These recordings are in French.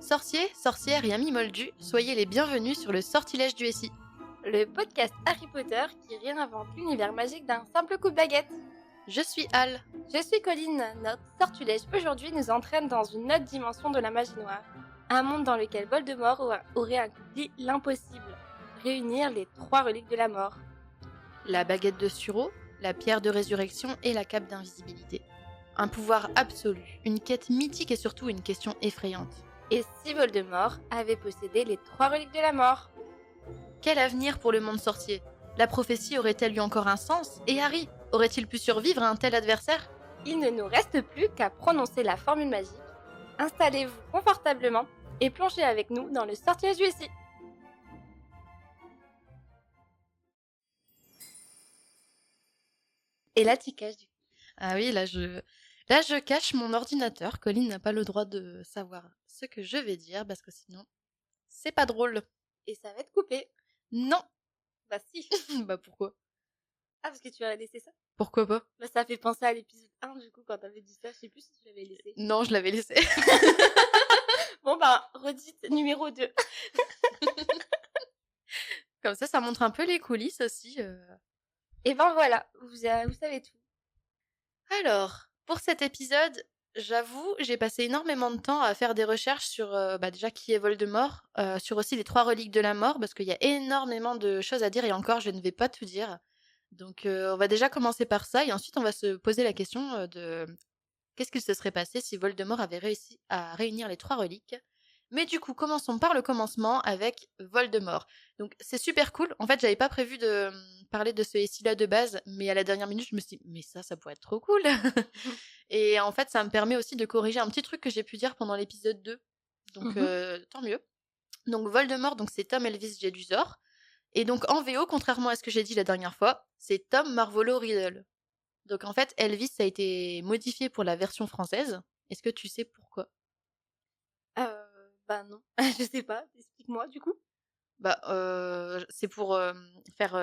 Sorciers, sorcières et amis moldus, soyez les bienvenus sur le Sortilège du SI. Le podcast Harry Potter qui réinvente l'univers magique d'un simple coup de baguette. Je suis Al. Je suis Colline. Notre sortilège aujourd'hui nous entraîne dans une autre dimension de la magie noire. Un monde dans lequel Voldemort aurait accompli l'impossible. Réunir les 3 reliques de la mort. La baguette de Suro, la pierre de résurrection et la cape d'invisibilité. Un pouvoir absolu, une quête mythique et surtout une question effrayante. Et si Voldemort avait possédé les 3 reliques de la mort? Quel avenir pour le monde sorcier? La prophétie aurait-elle eu encore un sens? Et Harry, aurait-il pu survivre à un tel adversaire? Il ne nous reste plus qu'à prononcer la formule magique. Installez-vous confortablement et plongez avec nous dans le sortilège du SI. Et là, tu caches du coup. Ah oui, là je cache mon ordinateur. Colline n'a pas le droit de savoir ce que je vais dire parce que sinon, c'est pas drôle. Et ça va être coupé. Non. Bah si. Bah pourquoi? Ah, parce que tu as laissé ça? Pourquoi pas? Bah ça fait penser à l'épisode 1 du coup quand t'avais dit ça, je sais plus si tu l'avais laissé. Non, je l'avais laissé. Bon bah, redites numéro 2. Comme ça montre un peu les coulisses aussi. Et ben voilà, vous savez tout. Alors, pour cet épisode, j'avoue, j'ai passé énormément de temps à faire des recherches sur déjà qui est Voldemort, sur aussi les 3 reliques de la mort, parce qu'il y a énormément de choses à dire et encore, je ne vais pas tout dire. Donc, on va déjà commencer par ça et ensuite on va se poser la question de qu'est-ce qu'il se serait passé si Voldemort avait réussi à réunir les 3 reliques. Mais du coup, commençons par le commencement avec Voldemort. Donc c'est super cool. En fait, j'avais pas prévu de parler de ce SI-là de base, mais à la dernière minute, je me suis dit, mais ça pourrait être trop cool. Et en fait, ça me permet aussi de corriger un petit truc que j'ai pu dire pendant l'épisode 2. Donc tant mieux. Donc Voldemort, donc c'est Tom Elvis Jedusor. Et donc en VO, contrairement à ce que j'ai dit la dernière fois, c'est Tom Marvolo Riddle. Donc en fait, Elvis a été modifié pour la version française. Est-ce que tu sais pourquoi? Bah non, je sais pas, explique-moi du coup. Bah, c'est pour faire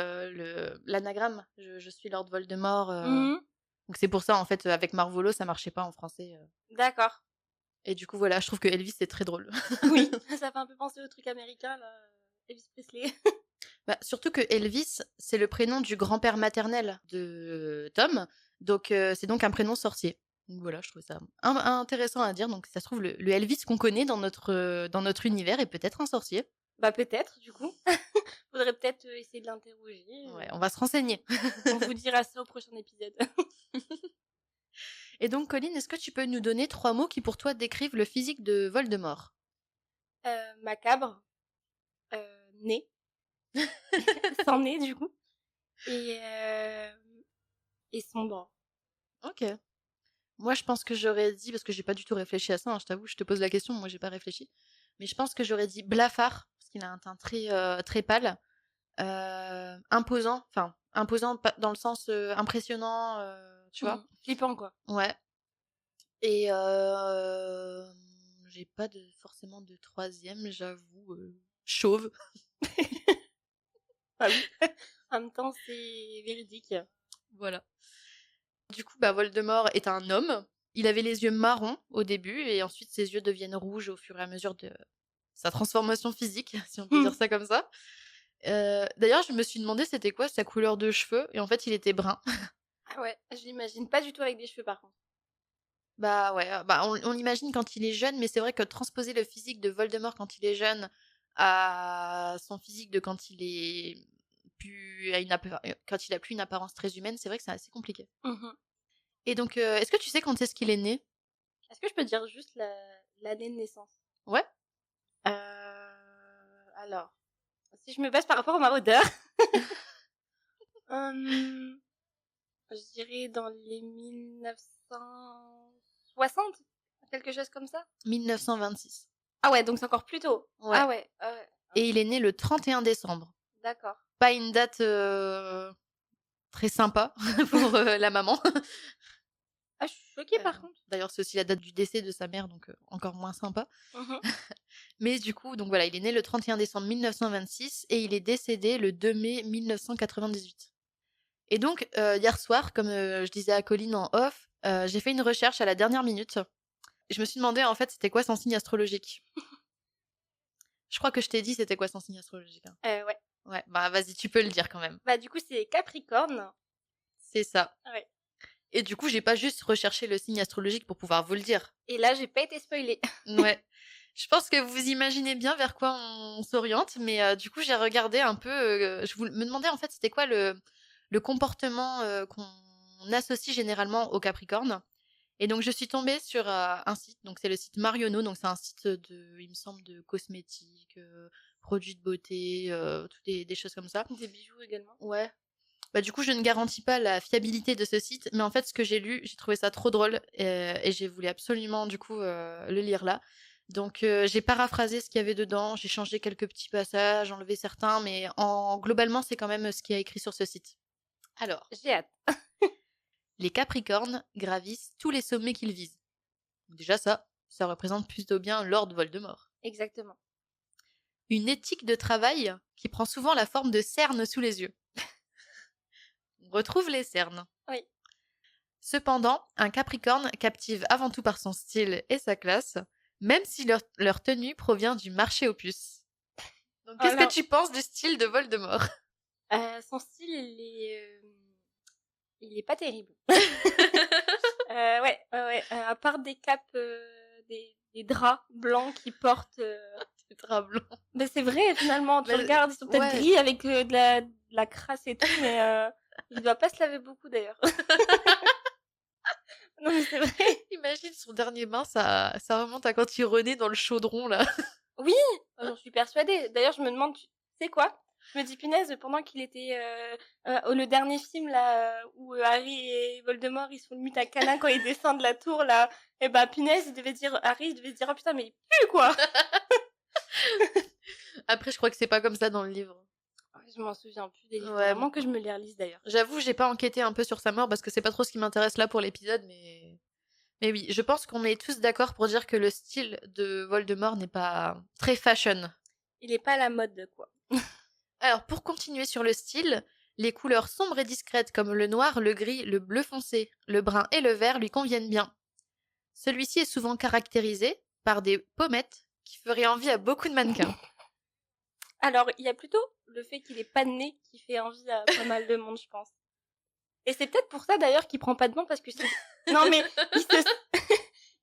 l'anagramme. Je suis Lord Voldemort. Donc c'est pour ça, en fait, avec Marvolo, ça marchait pas en français. D'accord. Et du coup, voilà, je trouve que Elvis, c'est très drôle. Oui, ça fait un peu penser au truc américain là, Elvis Presley. Bah, surtout que Elvis, c'est le prénom du grand-père maternel de Tom. Donc c'est donc un prénom sorcier. Donc voilà, je trouvais ça intéressant à dire. Donc ça se trouve, le Elvis qu'on connaît dans notre univers est peut-être un sorcier. Bah peut-être du coup. Faudrait peut-être essayer de l'interroger. Ouais, on va se renseigner. On vous dira ça au prochain épisode. Et donc, Colline, est-ce que tu peux nous donner 3 mots qui pour toi décrivent le physique de Voldemort? Macabre. Nez. Sans nez du coup. Et sombre. Ok. Moi, je pense que j'aurais dit, parce que j'ai pas du tout réfléchi à ça, hein, je t'avoue, je te pose la question, moi j'ai pas réfléchi, mais je pense que j'aurais dit blafard, parce qu'il a un teint très pâle, imposant dans le sens impressionnant, tu vois. Flippant quoi. Ouais. Et j'ai pas forcément de troisième, j'avoue, chauve. Ah oui. En même temps, c'est véridique. Voilà. Du coup, Voldemort est un homme. Il avait les yeux marrons au début et ensuite ses yeux deviennent rouges au fur et à mesure de sa transformation physique, si on peut dire ça comme ça. D'ailleurs, je me suis demandé c'était quoi sa couleur de cheveux et en fait, il était brun. Ah ouais, je l'imagine pas du tout avec des cheveux par contre. Bah ouais, on l'imagine quand il est jeune, mais c'est vrai que transposer le physique de Voldemort quand il est jeune à son physique de quand il est quand il a plus une apparence très humaine, c'est vrai que c'est assez compliqué. Et donc, est-ce que tu sais quand est-ce qu'il est né? Est-ce que je peux dire juste l'année de naissance? Ouais. Alors, si je me base par rapport au maraudeur, je dirais dans les 1960, quelque chose comme ça. 1926. Ah ouais, donc c'est encore plus tôt. Ouais. Ah ouais. Et il est né le 31 décembre. D'accord. Pas une date très sympa pour la maman. Ah, je suis choquée par contre. D'ailleurs, c'est aussi la date du décès de sa mère, donc encore moins sympa. Mais du coup, donc voilà, il est né le 31 décembre 1926 et il est décédé le 2 mai 1998. Et donc, hier soir, comme je disais à Colline en off, j'ai fait une recherche à la dernière minute. Je me suis demandé en fait c'était quoi son signe astrologique. Je crois que je t'ai dit c'était quoi son signe astrologique, hein. Ouais. Ouais, bah vas-y, tu peux le dire quand même. Bah du coup, c'est Capricorne. C'est ça. Ouais. Et du coup, j'ai pas juste recherché le signe astrologique pour pouvoir vous le dire. Et là, j'ai pas été spoilée. Ouais. Je pense que vous imaginez bien vers quoi on s'oriente, mais du coup, j'ai regardé un peu. Me demandais en fait c'était quoi le comportement qu'on associe généralement au Capricorne. Et donc, je suis tombée sur un site. Donc, c'est le site Marionneau. Donc, c'est un site il me semble, de cosmétiques, produits de beauté, toutes des choses comme ça. Des bijoux également. Ouais. Bah, du coup, je ne garantis pas la fiabilité de ce site, mais en fait, ce que j'ai lu, j'ai trouvé ça trop drôle et j'ai voulu absolument, du coup, le lire là. Donc, j'ai paraphrasé ce qu'il y avait dedans, j'ai changé quelques petits passages, enlevé certains, mais globalement, c'est quand même ce qu'il y a écrit sur ce site. Alors, J'ai hâte. les Capricornes gravissent tous les sommets qu'ils visent. Déjà ça représente plutôt bien Lord Voldemort. Exactement. Une éthique de travail qui prend souvent la forme de cernes sous les yeux. On retrouve les cernes. Oui. Cependant, un Capricorne captive avant tout par son style et sa classe, même si leur tenue provient du marché aux puces. Donc, qu'est-ce que tu penses du style de Voldemort? Son style, il est pas terrible. Ouais. À part des capes, des draps blancs qu'il porte. Des draps blancs. Mais c'est vrai, finalement. Tu regardes, ils sont peut-être gris avec de la crasse et tout, mais il doit pas se laver beaucoup d'ailleurs. Non, mais c'est vrai. Imagine son dernier bain, ça remonte à quand il renaît dans le chaudron, là. Oui, j'en suis persuadée. D'ailleurs, je me demande, tu sais quoi? Je me dis, punaise, pendant qu'il était le dernier film là où Harry et Voldemort ils se font le mutacana quand ils descendent la tour là, et bah punaise, Harry il devait se dire oh putain mais il pue quoi. Après, je crois que c'est pas comme ça dans le livre. Je m'en souviens plus des livres. Ouais, Vraiment que je me les relise d'ailleurs. J'avoue, j'ai pas enquêté un peu sur sa mort parce que c'est pas trop ce qui m'intéresse là pour l'épisode, mais oui, je pense qu'on est tous d'accord pour dire que le style de Voldemort n'est pas très fashion. Il est pas à la mode quoi. Alors, pour continuer sur le style, les couleurs sombres et discrètes comme le noir, le gris, le bleu foncé, le brun et le vert lui conviennent bien. Celui-ci est souvent caractérisé par des pommettes qui feraient envie à beaucoup de mannequins. Alors, il y a plutôt le fait qu'il ait pas de nez qui fait envie à pas mal de monde, je pense. Et c'est peut-être pour ça d'ailleurs qu'il prend pas de bain parce que non mais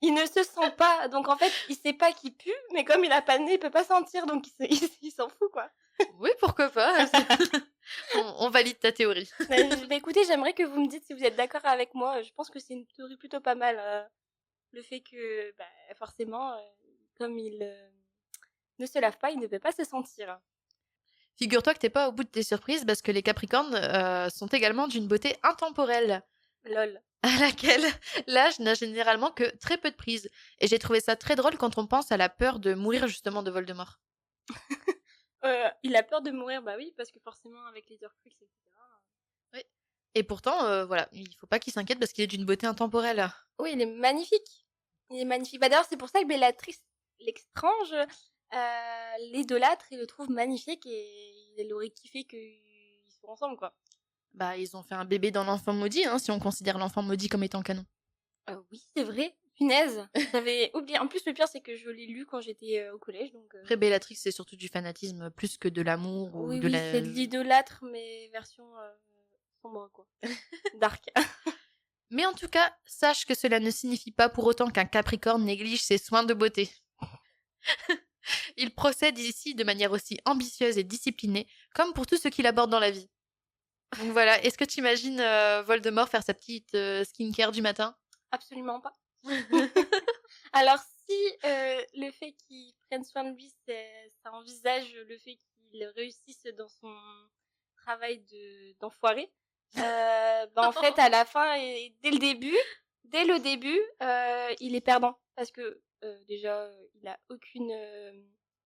il ne se sent pas, donc en fait il sait pas qu'il pue, mais comme il a pas de nez, il peut pas sentir, donc il s'en fout quoi. Oui, pourquoi pas. on valide ta théorie. Bah, écoutez, j'aimerais que vous me dites si vous êtes d'accord avec moi. Je pense que c'est une théorie plutôt pas mal. Le fait que bah, forcément, comme il ne se lave pas, il ne peut pas se sentir. Figure-toi que t'es pas au bout de tes surprises parce que les Capricornes sont également d'une beauté intemporelle. Lol. À laquelle l'âge n'a généralement que très peu de prise. Et j'ai trouvé ça très drôle quand on pense à la peur de mourir justement de Voldemort. Il a peur de mourir, bah oui, parce que forcément avec les Horcruxes, etc. Oui. Et pourtant, voilà, il faut pas qu'il s'inquiète parce qu'il est d'une beauté intemporelle. Oui, il est magnifique. Il est magnifique. Bah d'ailleurs, c'est pour ça que Bellatrix Lestrange l'idolâtre et le trouve magnifique et il aurait kiffé qu'ils soient ensemble, quoi. Bah, ils ont fait un bébé dans l'enfant maudit, hein, si on considère l'enfant maudit comme étant canon. Oui, c'est vrai. Punaise, j'avais oublié. En plus, le pire, c'est que je l'ai lu quand j'étais au collège, donc. Après, Bellatrix, c'est surtout du fanatisme plus que de l'amour ou Oui, de la. c'est de l'idolâtre, mais version sombre, quoi. Dark. Mais en tout cas, sache que cela ne signifie pas pour autant qu'un Capricorne néglige ses soins de beauté. Il procède ici de manière aussi ambitieuse et disciplinée, comme pour tout ce qu'il aborde dans la vie. Donc voilà, est-ce que tu imagines Voldemort faire sa petite skincare du matin? Absolument pas. Alors si le fait qu'il prenne soin de lui, ça envisage le fait qu'il réussisse dans son travail d'enfoiré, bah en fait à la fin et dès le début, il est perdant parce que déjà il a aucune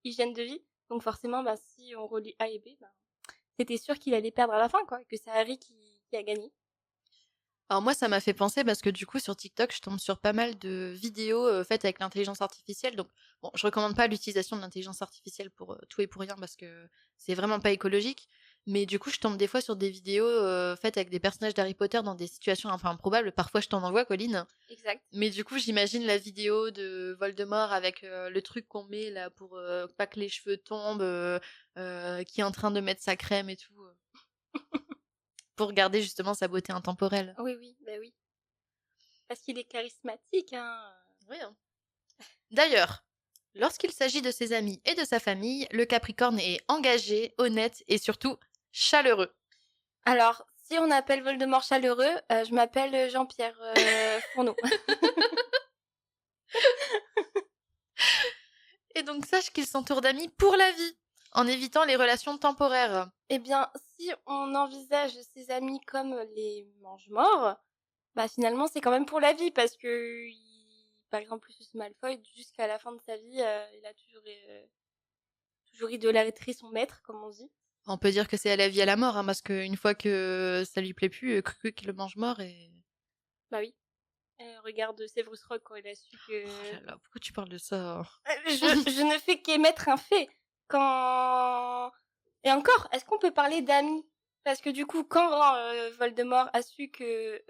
hygiène de vie, donc forcément bah si on relie A et B, bah, c'était sûr qu'il allait perdre à la fin quoi, et que c'est Harry qui a gagné. Alors moi, ça m'a fait penser parce que du coup, sur TikTok, je tombe sur pas mal de vidéos faites avec l'intelligence artificielle. Donc, bon, je recommande pas l'utilisation de l'intelligence artificielle pour tout et pour rien parce que c'est vraiment pas écologique. Mais du coup, je tombe des fois sur des vidéos faites avec des personnages d'Harry Potter dans des situations un peu improbables. Parfois, je t'en envoie, Colline. Exact. Mais du coup, j'imagine la vidéo de Voldemort avec le truc qu'on met là pour pas que les cheveux tombent, qui est en train de mettre sa crème et tout, pour garder justement sa beauté intemporelle. Oui, oui, bah oui. Parce qu'il est charismatique, hein. Oui, hein. D'ailleurs, lorsqu'il s'agit de ses amis et de sa famille, le Capricorne est engagé, honnête et surtout chaleureux. Alors, si on appelle Voldemort chaleureux, je m'appelle Jean-Pierre Fourneau. Et donc sache qu'il s'entoure d'amis pour la vie, en évitant les relations temporaires. Eh bien, si on envisage ses amis comme les mange-morts, bah finalement c'est quand même pour la vie parce que, par exemple, Lucius Malfoy, jusqu'à la fin de sa vie, il a toujours idolâtré son maître, comme on dit. On peut dire que c'est à la vie à la mort, hein, parce qu'une fois que ça lui plaît plus, Kruik le mange mort et... Bah oui. Regarde Severus Rogue quand il a su que... Oh là là, pourquoi tu parles de ça? Je ne fais qu'émettre un fait. Quand... Et encore, est-ce qu'on peut parler d'amis? Parce que du coup, quand Voldemort a su que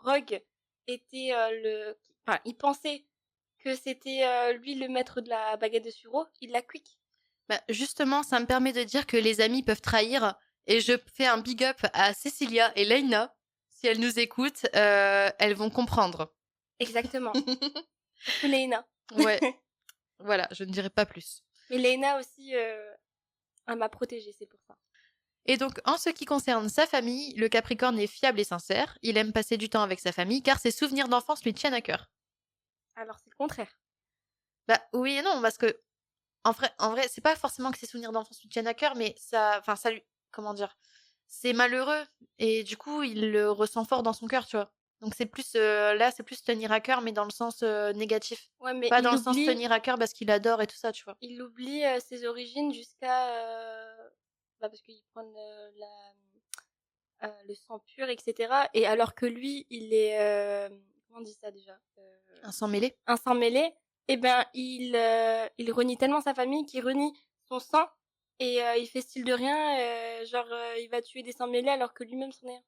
Rogue était Enfin, il pensait que c'était lui le maître de la baguette de Suro, il l'a quick. Bah, justement, ça me permet de dire que les amis peuvent trahir, et je fais un big up à Cecilia et Leina. Si elles nous écoutent, elles vont comprendre. Exactement. Surtout Lena. Ouais, voilà, je ne dirai pas plus. Mais Lena aussi, elle m'a protégée, c'est pour ça. Et donc, en ce qui concerne sa famille, le Capricorne est fiable et sincère. Il aime passer du temps avec sa famille car ses souvenirs d'enfance lui tiennent à cœur. Alors c'est le contraire. Bah oui et non, parce que en vrai, c'est pas forcément que ses souvenirs d'enfance lui tiennent à cœur, mais ça lui, comment dire, c'est malheureux et du coup, il le ressent fort dans son cœur, tu vois. Donc c'est plus là, c'est plus tenir à cœur, mais dans le sens négatif, Ouais, mais pas il dans le sens oublie, tenir à cœur parce qu'il adore et tout ça, tu vois. il oublie ses origines jusqu'à... Bah parce qu'ils prennent le sang pur, etc. Et alors que lui, il est... comment on dit ça déjà Un sang mêlé. Un sang mêlé. Eh ben, il renie tellement sa famille qu'il renie son sang. Et il fait style de rien. Genre, il va tuer des sangs mêlés alors que lui-même s'en est un.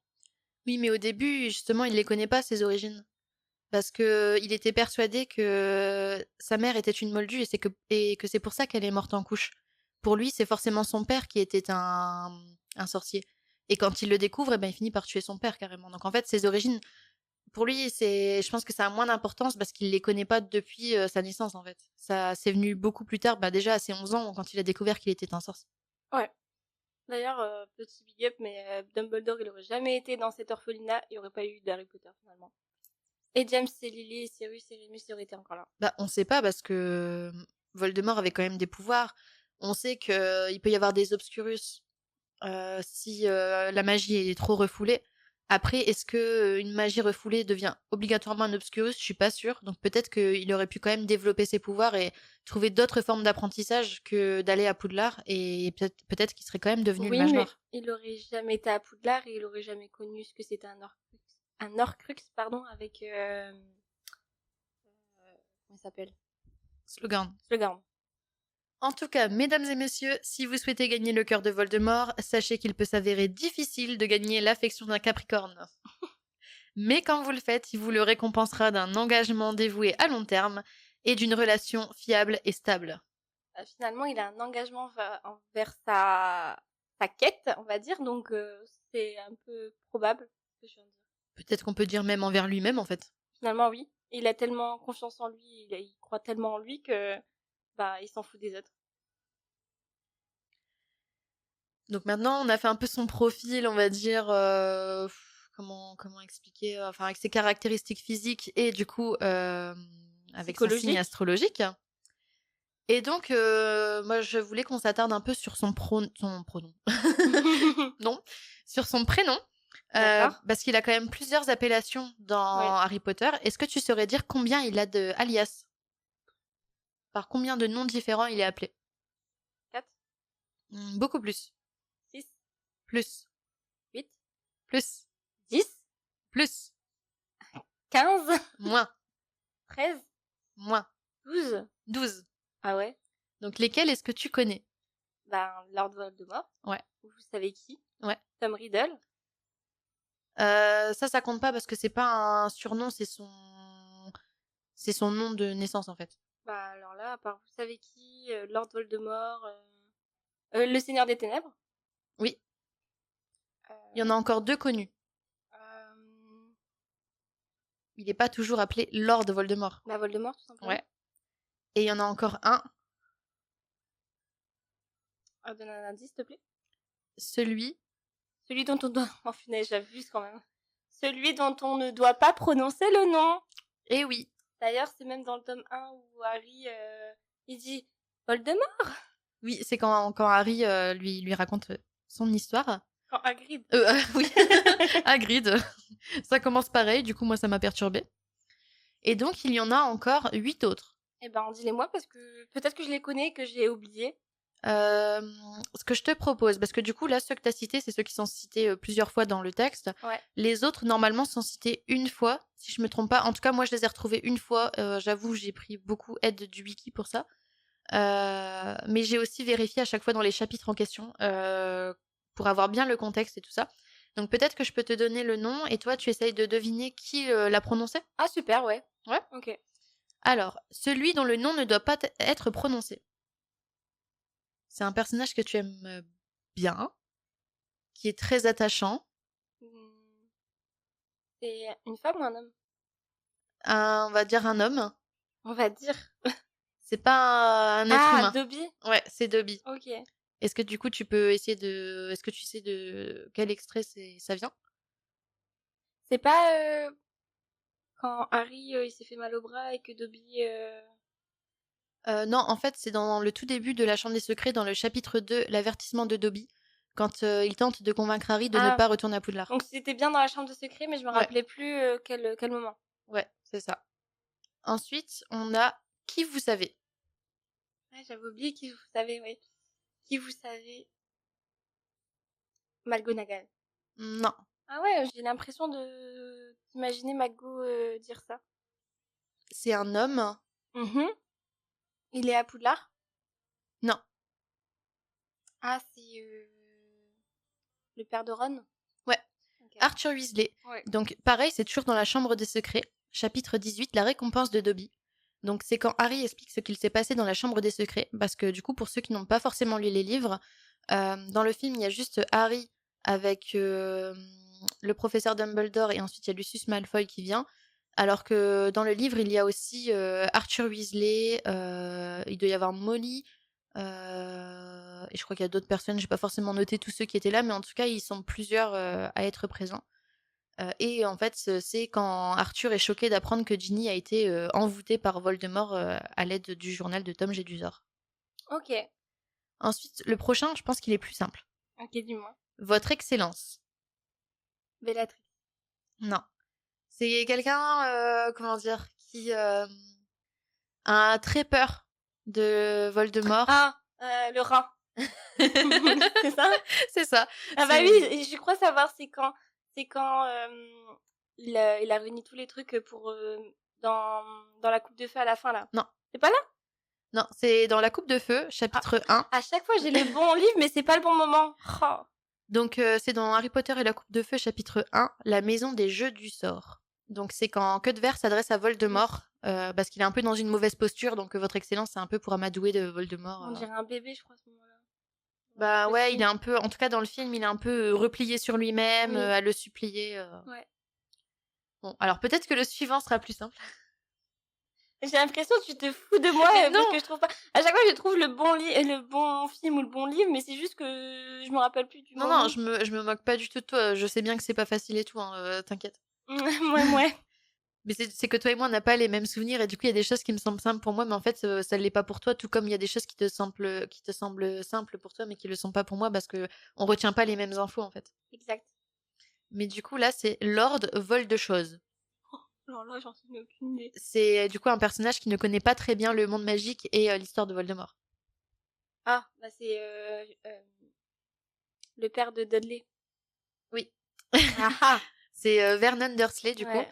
Oui, mais au début, justement, il les connaît pas ses origines. Parce que il était persuadé que sa mère était une moldue et que c'est pour ça qu'elle est morte en couche. Pour lui, c'est forcément son père qui était un sorcier. Et quand il le découvre, eh ben, il finit par tuer son père carrément. Donc en fait, ses origines, pour lui, je pense que ça a moins d'importance parce qu'il les connaît pas depuis sa naissance en fait. Ça, c'est venu beaucoup plus tard, bah, déjà à ses 11 ans, quand il a découvert qu'il était un sorcier. Ouais. D'ailleurs, petit big up, mais Dumbledore, il aurait jamais été dans cet orphelinat. Il n'y aurait pas eu d'Harry Potter finalement. Et James et Lily et Sirius et Remus auraient été encore là. Bah, on sait pas parce que Voldemort avait quand même des pouvoirs. On sait que il peut y avoir des obscurus si la magie est trop refoulée. Après, est-ce que une magie refoulée devient obligatoirement un obscurus? Je suis pas sûre. Donc peut-être qu'il aurait pu quand même développer ses pouvoirs et trouver d'autres formes d'apprentissage que d'aller à Poudlard. Et peut-être qu'il serait quand même devenu le Oui, mage mais noir. il aurait jamais été à Poudlard et il aurait jamais connu ce que c'était un Horcrux. Un Horcrux, pardon, avec... comment il s'appelle? Slogan. Slogan. En tout cas, mesdames et messieurs, si vous souhaitez gagner le cœur de Voldemort, sachez qu'il peut s'avérer difficile de gagner l'affection d'un Capricorne. Mais quand vous le faites, il vous le récompensera d'un engagement dévoué à long terme et d'une relation fiable et stable. Finalement, il a un engagement envers sa quête, on va dire, donc c'est un peu probable ce que je viens de dire. Peut-être qu'on peut dire même envers lui-même en fait. Finalement, oui. Il a tellement confiance en lui, il croit tellement en lui que bah il s'en fout des autres. Donc maintenant, on a fait un peu son profil, on va dire, comment expliquer, enfin avec ses caractéristiques physiques et du coup avec son signe astrologique. Et donc, moi, je voulais qu'on s'attarde un peu sur son pronom. Non, sur son prénom. Parce qu'il a quand même plusieurs appellations dans Harry Potter. Est-ce que tu saurais dire combien il a de alias? Par combien de noms différents il est appelé? 4. Beaucoup plus. 6. Plus. 8. Plus. 10. Plus. 15. Moins. 13. Moins. 12. 12. Ah ouais? Donc lesquels est-ce que tu connais? Ben, Lord Voldemort. Ouais. Vous savez qui? Ouais. Tom Riddle. Ça compte pas parce que c'est pas un surnom, c'est son nom de naissance en fait. Bah alors là, à part vous savez qui, Lord Voldemort, le Seigneur des Ténèbres. Oui, Euh, il y en a encore 2 connus. euh, Il est pas toujours appelé Lord Voldemort. bah Voldemort tout simplement. Ouais. Et il y en a encore un, Donne un indice s'il te plaît. celui. Celui dont on doit... Oh punaise, j'abuse quand même. Celui dont on ne doit pas prononcer le nom. Eh oui. D'ailleurs, c'est même dans le tome 1 où Harry, il dit Voldemort. Oui, c'est quand Harry lui raconte son histoire. Quand Hagrid. Oui, Hagrid. Ça commence pareil, du coup moi ça m'a perturbée. Et donc il y en a encore 8 autres. Eh ben, dis-les-moi parce que peut-être que je les connais et que j'ai oublié. Ce que je te propose, parce que du coup là ceux que tu as cités, c'est ceux qui sont cités plusieurs fois dans le texte. Ouais. Les autres normalement sont cités une fois, si je me trompe pas. En tout cas moi je les ai retrouvés une fois. J'avoue j'ai pris beaucoup aide du wiki pour ça. Mais j'ai aussi vérifié à chaque fois dans les chapitres en question pour avoir bien le contexte et tout ça. Donc peut-être que je peux te donner le nom et toi tu essayes de deviner qui l'a prononcé. Ah super, ouais. Ouais. Ok. Alors, celui dont le nom ne doit pas être prononcé. C'est un personnage que tu aimes bien, qui est très attachant. C'est une femme ou un homme? On va dire un homme. On va dire. C'est pas un être humain. Dobby. Ouais, c'est Dobby. Ok. Est-ce que du coup tu peux essayer de... Est-ce que tu sais de quel extrait ça vient? C'est pas quand Harry il s'est fait mal au bras et que Dobby. Non, en fait, c'est dans le tout début de la Chambre des Secrets, dans le chapitre 2, l'avertissement de Dobby, quand il tente de convaincre Harry de ne pas retourner à Poudlard. Donc c'était bien dans la chambre de secret, mais je me Ouais. rappelais plus quel moment. Ouais, c'est ça. Ensuite, on a Qui vous savez. Ouais, j'avais oublié qui vous savez, oui. Qui vous savez. McGonagall. Non. Ah ouais, j'ai l'impression de d'imaginer Mago dire ça. C'est un homme. Il est à Poudlard? Non. Ah, c'est le père de Ron? Ouais. Okay. Arthur Weasley. Ouais. Donc pareil, c'est toujours dans la Chambre des Secrets, chapitre 18, la récompense de Dobby. Donc c'est quand Harry explique ce qu'il s'est passé dans la Chambre des Secrets, parce que du coup, pour ceux qui n'ont pas forcément lu les livres, dans le film, il y a juste Harry avec le professeur Dumbledore et ensuite il y a Lucius Malfoy qui vient. Alors que dans le livre, il y a aussi Arthur Weasley, il doit y avoir Molly, et je crois qu'il y a d'autres personnes, j'ai pas forcément noté tous ceux qui étaient là, mais en tout cas, ils sont plusieurs à être présents. Et en fait, c'est quand Arthur est choqué d'apprendre que Ginny a été envoûtée par Voldemort à l'aide du journal de Tom Jedusor. Ok. Ensuite, le prochain, je pense qu'il est plus simple. Ok, dis-moi. Votre Excellence. Bellatrix. Non. C'est quelqu'un, comment dire, qui a très peur de Voldemort. Ah, le rat. C'est ça? C'est ça. Ah bah oui, je crois savoir, c'est quand il a réuni tous les trucs pour dans la coupe de feu à la fin là. Non. C'est pas là? Non, c'est dans la coupe de feu, chapitre 1. À chaque fois, j'ai les bons livres, mais c'est pas le bon moment. Oh. Donc, c'est dans Harry Potter et la coupe de feu, chapitre 1, la maison des jeux du sort. Donc, c'est quand Cutver s'adresse à Voldemort, parce qu'il est un peu dans une mauvaise posture, donc votre excellence, c'est un peu pour amadouer de Voldemort. On dirait un bébé, je crois, à ce moment-là. Bah ouais, il est un peu, en tout cas dans le film, il est un peu replié sur lui-même, Oui. à le supplier. Ouais. Bon, alors peut-être que le suivant sera plus simple. J'ai l'impression que tu te fous de moi parce que je trouve pas. À chaque fois, je trouve le bon film ou le bon livre, mais c'est juste que je me rappelle plus du moment. Non, je me moque pas du tout de toi. Je sais bien que c'est pas facile et tout, hein, t'inquiète. Ouais. Mais c'est que toi et moi, on n'a pas les mêmes souvenirs et du coup, il y a des choses qui me semblent simples pour moi, mais en fait, ça l'est pas pour toi. Tout comme il y a des choses qui te semblent simples pour toi, mais qui le sont pas pour moi parce que on retient pas les mêmes infos en fait. Exact. Mais du coup, là, c'est Lord Voldechose. Alors là, j'en ai aucune idée. C'est du coup un personnage qui ne connaît pas très bien le monde magique et l'histoire de Voldemort. Ah, bah c'est le père de Dudley. Oui. C'est Vernon Dursley du coup.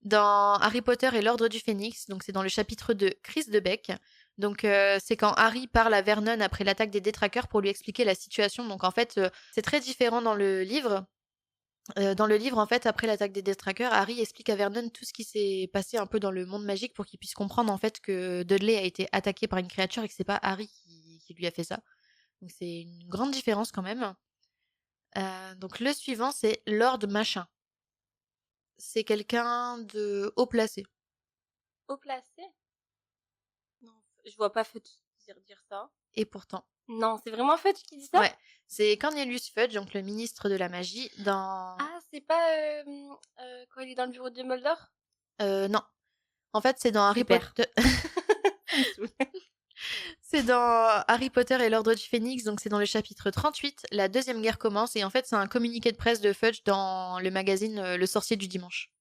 Dans Harry Potter et l'Ordre du Phénix, donc c'est dans le chapitre de Crise de Bec. Donc c'est quand Harry parle à Vernon après l'attaque des détraqueurs pour lui expliquer la situation. Donc en fait, c'est très différent dans le livre. Dans le livre, en fait, après l'attaque des détraqueurs, Harry explique à Vernon tout ce qui s'est passé un peu dans le monde magique pour qu'il puisse comprendre en fait que Dudley a été attaqué par une créature et que c'est pas Harry qui lui a fait ça. Donc c'est une grande différence quand même. Donc le suivant, c'est Lord Machin. C'est quelqu'un de haut placé. Haut placé? Non, je vois pas Fudge dire ça. Et pourtant. Non, c'est vraiment Fudge qui dit ça? Ouais, c'est Cornelius Fudge, donc le ministre de la magie, dans... Ah, c'est pas quand il est dans le bureau de Dumbledore? Non. En fait, c'est dans Harry Super. Potter... C'est dans Harry Potter et l'Ordre du Phénix, donc c'est dans le chapitre 38, la Deuxième Guerre commence, et en fait c'est un communiqué de presse de Fudge dans le magazine Le Sorcier du Dimanche.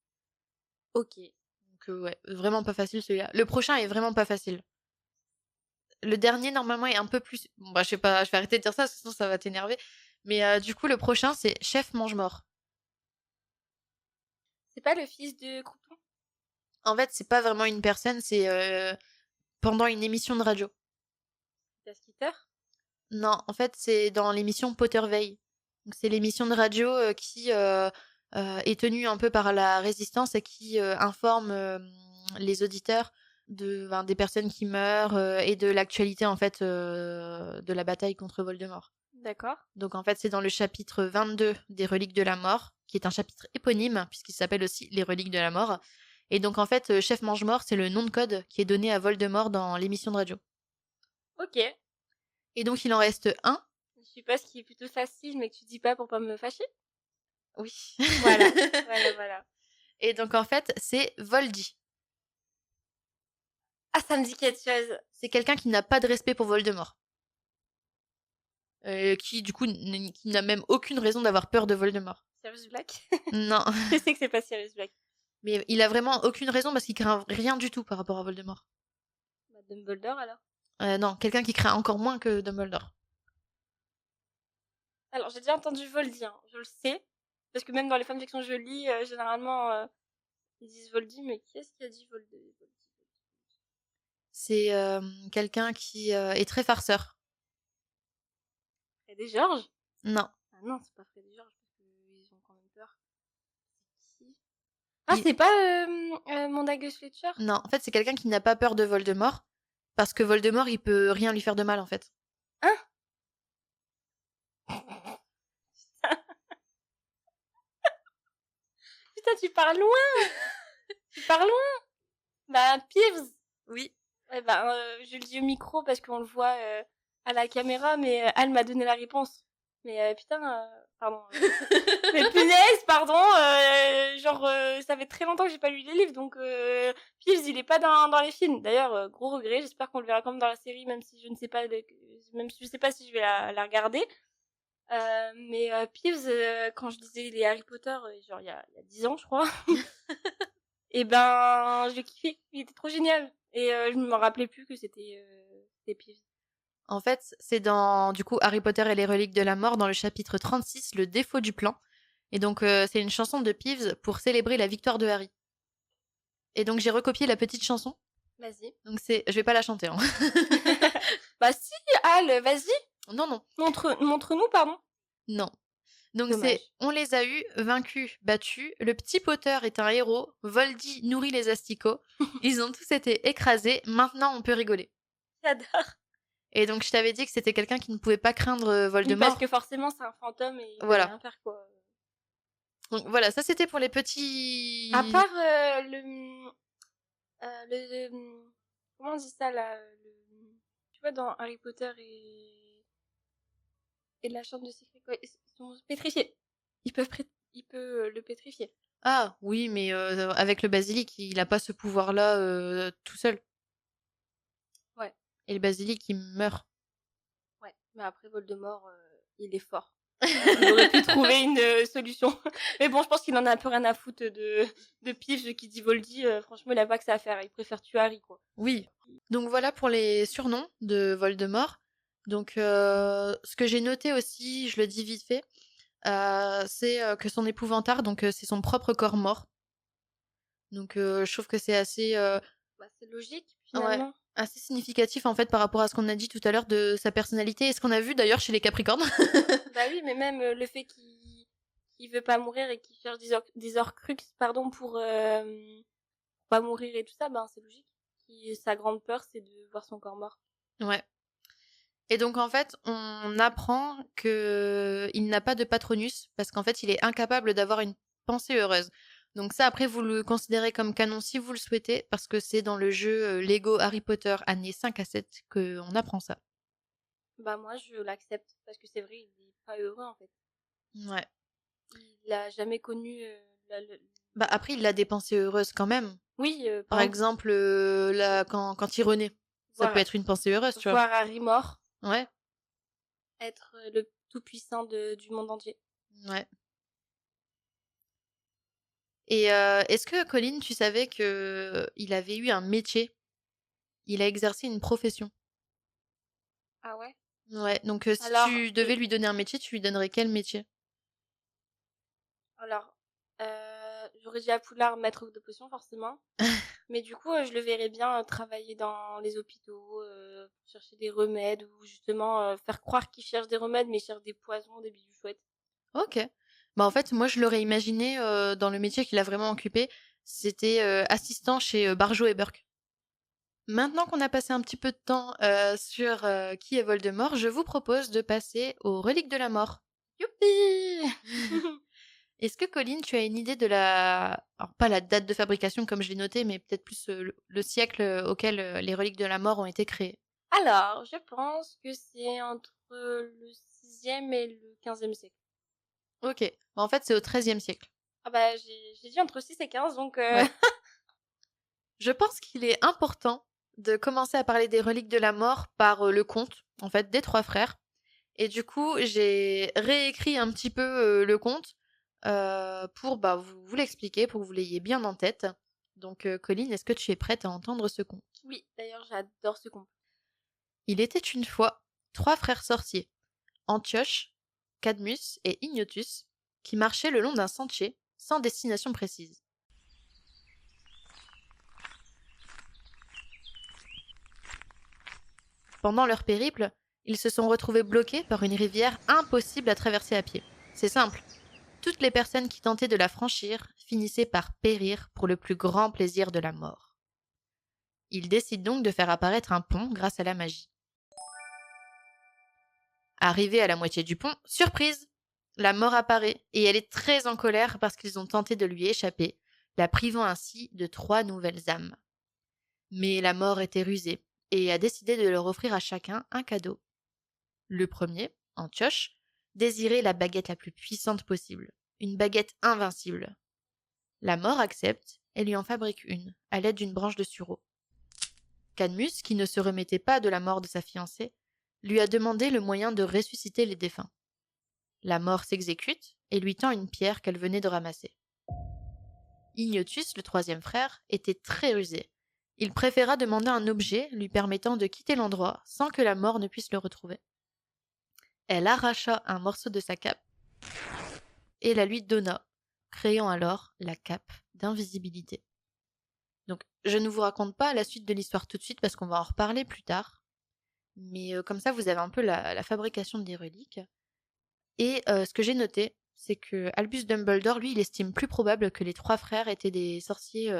Ok. Donc ouais, vraiment pas facile celui-là. Le prochain est vraiment pas facile. Le dernier normalement est un peu plus... Bon bah je sais pas, je vais arrêter de dire ça, sinon ça va t'énerver. Mais du coup le prochain c'est Chef Mange-Mort. C'est pas le fils de Crouton? En fait c'est pas vraiment une personne, c'est pendant une émission de radio. Skeeter? Non, en fait, c'est dans l'émission Potterveille. Donc, c'est l'émission de radio qui est tenue un peu par la résistance et qui informe les auditeurs des personnes qui meurent et de l'actualité en fait de la bataille contre Voldemort. D'accord. Donc en fait, c'est dans le chapitre 22 des Reliques de la Mort, qui est un chapitre éponyme puisqu'il s'appelle aussi les Reliques de la Mort. Et donc en fait, Chef Mange-Mort, c'est le nom de code qui est donné à Voldemort dans l'émission de radio. Ok. Et donc il en reste un. Je suppose qu'il est plutôt facile, mais que tu dis pas pour pas me fâcher. Oui. Voilà. Voilà. Et donc en fait, c'est Voldy. Ah, ça me dit quelque chose. C'est quelqu'un qui n'a pas de respect pour Voldemort. Qui du coup qui n'a même aucune raison d'avoir peur de Voldemort. Sirius Black? Non. Je sais que c'est pas Sirius Black. Mais il a vraiment aucune raison parce qu'il craint rien du tout par rapport à Voldemort. Bah, Dumbledore alors. Non, quelqu'un qui craint encore moins que Dumbledore. Alors, j'ai déjà entendu Voldy, hein, je le sais. Parce que même dans les fanfictions que je lis, généralement, ils disent Voldy, mais qui est-ce qui a dit Voldy? C'est quelqu'un qui est très farceur. Fred et George? Non. Ah non, c'est pas Fred et George, parce qu'ils ont quand même peur. C'est qui? Ah, c'est pas Mondagus Fletcher? Non, en fait, c'est quelqu'un qui n'a pas peur de Voldemort. Parce que Voldemort, il peut rien lui faire de mal, en fait. Hein? Putain, tu parles loin! Tu parles loin! Bah, Peeves! Oui. Ouais, bah, je le dis au micro parce qu'on le voit à la caméra, mais Al m'a donné la réponse. Mais putain, pardon. Mais punaise, pardon, ça fait très longtemps que j'ai pas lu les livres, donc Peeves, il est pas dans les films. D'ailleurs, gros regret, j'espère qu'on le verra comme dans la série, même si je ne sais pas, même si je sais pas si je vais la regarder. Mais Peeves, quand je lisais les Harry Potter, genre il y a 10 ans, je crois, et ben, je l'ai kiffé, il était trop génial. Et je me rappelais plus que c'était Peeves. En fait, c'est dans du coup Harry Potter et les reliques de la mort dans le chapitre 36, le défaut du plan. Et donc c'est une chanson de Peeves pour célébrer la victoire de Harry. Et donc j'ai recopié la petite chanson. Vas-y. Donc je vais pas la chanter. Hein. Bah si, Al, vas-y. Non. Montre-nous, pardon. Non. Donc Dommage. on les a eus, vaincus, battus. Le petit Potter est un héros. Voldy nourrit les asticots. Ils ont tous été écrasés. Maintenant on peut rigoler. J'adore. Et donc je t'avais dit que c'était quelqu'un qui ne pouvait pas craindre Voldemort. Oui, parce que forcément c'est un fantôme et il peut rien faire quoi. Donc voilà, ça c'était pour les petits... À part comment on dit ça là, tu vois dans Harry Potter et la chambre de secret quoi, ils sont pétrifiés. Il peut le pétrifier. Ah oui, mais avec le basilic, il a pas ce pouvoir-là tout seul. Ouais. Et le basilic, il meurt. Ouais, mais après Voldemort, il est fort. Il aurait pu trouver une solution. Mais bon, je pense qu'il en a un peu rien à foutre de Peeves qui dit Voldy. Franchement, il a pas que ça à faire. Il préfère tuer Harry, quoi. Oui. Donc voilà pour les surnoms de Voldemort. Donc ce que j'ai noté aussi, je le dis vite fait, c'est que son épouvantard, donc c'est son propre corps mort. Donc je trouve que c'est assez... Bah, c'est logique Ouais, finalement. assez significatif, en fait, par rapport à ce qu'on a dit tout à l'heure de sa personnalité et ce qu'on a vu d'ailleurs chez les Capricornes. Bah oui, mais même le fait qu'il veut pas mourir et qu'il cherche des Horcruxes, pardon, pour pas mourir et tout ça, ben c'est logique. Sa grande peur, c'est de voir son corps mort. Ouais. Et donc, en fait, on apprend que il n'a pas de Patronus parce qu'en fait, il est incapable d'avoir une pensée heureuse. Donc ça, après, vous le considérez comme canon si vous le souhaitez, parce que c'est dans le jeu Lego Harry Potter années 5 à 7 qu'on apprend ça. Bah moi, je l'accepte parce que c'est vrai, il est pas heureux en fait. Ouais. Il a jamais connu Bah après, il a des pensées heureuses quand même. Oui, Par par exemple, exemple, quand il renaît, ça peut voir, être une pensée heureuse, tu vois. voir Harry mort, Ouais, être le tout-puissant du monde entier. ouais. Et est-ce que, Colline, tu savais que il avait eu un métier? Il a exercé une profession. Ah ouais? Ouais, donc si Alors, tu devais lui donner un métier, tu lui donnerais quel métier? alors, j'aurais dit à Poudlard maître de potion forcément. Mais du coup, je le verrais bien travailler dans les hôpitaux, pour chercher des remèdes ou justement faire croire qu'il cherche des remèdes, mais il cherche des poisons, des bidules chouettes. Ok. Bah en fait, moi je l'aurais imaginé dans le métier qu'il a vraiment occupé, c'était assistant chez Barjo et Burke. Maintenant qu'on a passé un petit peu de temps sur qui est Voldemort, je vous propose de passer aux reliques de la mort. Youpi! Est-ce que Colline, tu as une idée de la... Alors pas la date de fabrication comme je l'ai noté, mais peut-être plus le siècle auquel les reliques de la mort ont été créées. Alors, je pense que c'est entre le 6e et le 15e siècle. Ok. Bah, en fait, c'est au XIIIe siècle. Ah bah, j'ai dit entre 6 et 15, donc Ouais. Je pense qu'il est important de commencer à parler des reliques de la mort par le conte, en fait, des trois frères. Et du coup, j'ai réécrit un petit peu le conte pour bah, vous l'expliquer, pour que vous l'ayez bien en tête. Donc, Colline, est-ce que tu es prête à entendre ce conte? oui, d'ailleurs, j'adore ce conte. Il était une fois trois frères sorciers, Antioche, Cadmus et Ignotus, qui marchaient le long d'un sentier sans destination précise. Pendant leur périple, ils se sont retrouvés bloqués par une rivière impossible à traverser à pied. C'est simple, toutes les personnes qui tentaient de la franchir finissaient par périr pour le plus grand plaisir de la mort. Ils décident donc de faire apparaître un pont grâce à la magie. Arrivés à la moitié du pont, surprise! La mort apparaît et elle est très en colère parce qu'ils ont tenté de lui échapper, la privant ainsi de 3 nouvelles âmes. Mais la mort était rusée et a décidé de leur offrir à chacun un cadeau. Le premier, Antioche, désirait la baguette la plus puissante possible, une baguette invincible. La mort accepte et lui en fabrique une, à l'aide d'une branche de sureau. Cadmus, qui ne se remettait pas de la mort de sa fiancée, lui a demandé le moyen de ressusciter les défunts. La mort s'exécute et lui tend une pierre qu'elle venait de ramasser. Ignotus, le troisième frère, était très rusé. Il préféra demander un objet lui permettant de quitter l'endroit sans que la mort ne puisse le retrouver. Elle arracha un morceau de sa cape et la lui donna, créant alors la cape d'invisibilité. Donc, je ne vous raconte pas la suite de l'histoire tout de suite parce qu'on va en reparler plus tard. Mais comme ça, vous avez un peu la fabrication des reliques. Et ce que j'ai noté, c'est que Albus Dumbledore, lui, il estime plus probable que les trois frères étaient des sorciers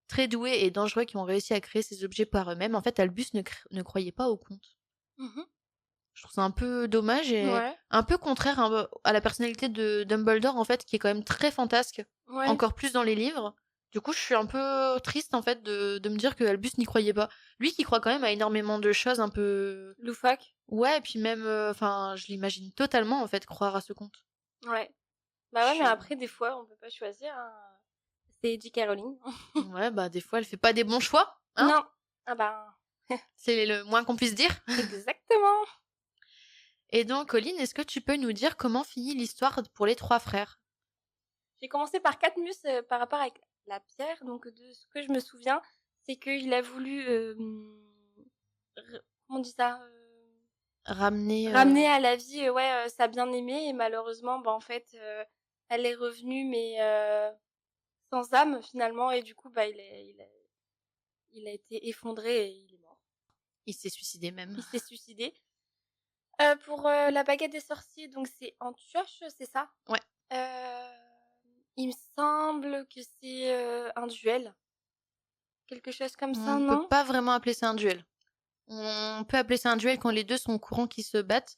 très doués et dangereux qui ont réussi à créer ces objets par eux-mêmes. En fait, Albus ne croyait pas au conte. Mhm. Je trouve ça un peu dommage et Ouais, un peu contraire à la personnalité de Dumbledore, en fait, qui est quand même très fantasque, ouais, encore plus dans les livres. Du coup, je suis un peu triste, en fait, de me dire que Albus n'y croyait pas. Lui qui croit quand même à énormément de choses un peu... loufoque. Ouais, et puis même, enfin, je l'imagine totalement, en fait, croire à ce conte. Ouais. Je Bah ouais, mais suis... après, des fois, on peut pas choisir, hein. C'est J.K. Rowling. Ouais, bah des fois, elle fait pas des bons choix, hein. Non. Ah bah, C'est le moins qu'on puisse dire. exactement. Et donc, Colline, est-ce que tu peux nous dire comment finit l'histoire pour les trois frères? J'ai commencé par Cadmus par rapport avec la pierre. Donc, de ce que je me souviens, c'est qu'il a voulu, comment on dit ça, Ramener... ramener à la vie, ouais, sa bien-aimée. Et malheureusement, bah, en fait, elle est revenue, mais sans âme finalement. Et du coup, bah, il a été effondré et il est mort. Il s'est suicidé même. Il s'est suicidé. Pour la baguette des sorciers, donc c'est Antioche, c'est ça? Ouais. Il me semble que c'est un duel. Quelque chose comme ça, On peut non? pas vraiment appeler ça un duel. On peut appeler ça un duel quand les deux sont au courant qu'ils se battent.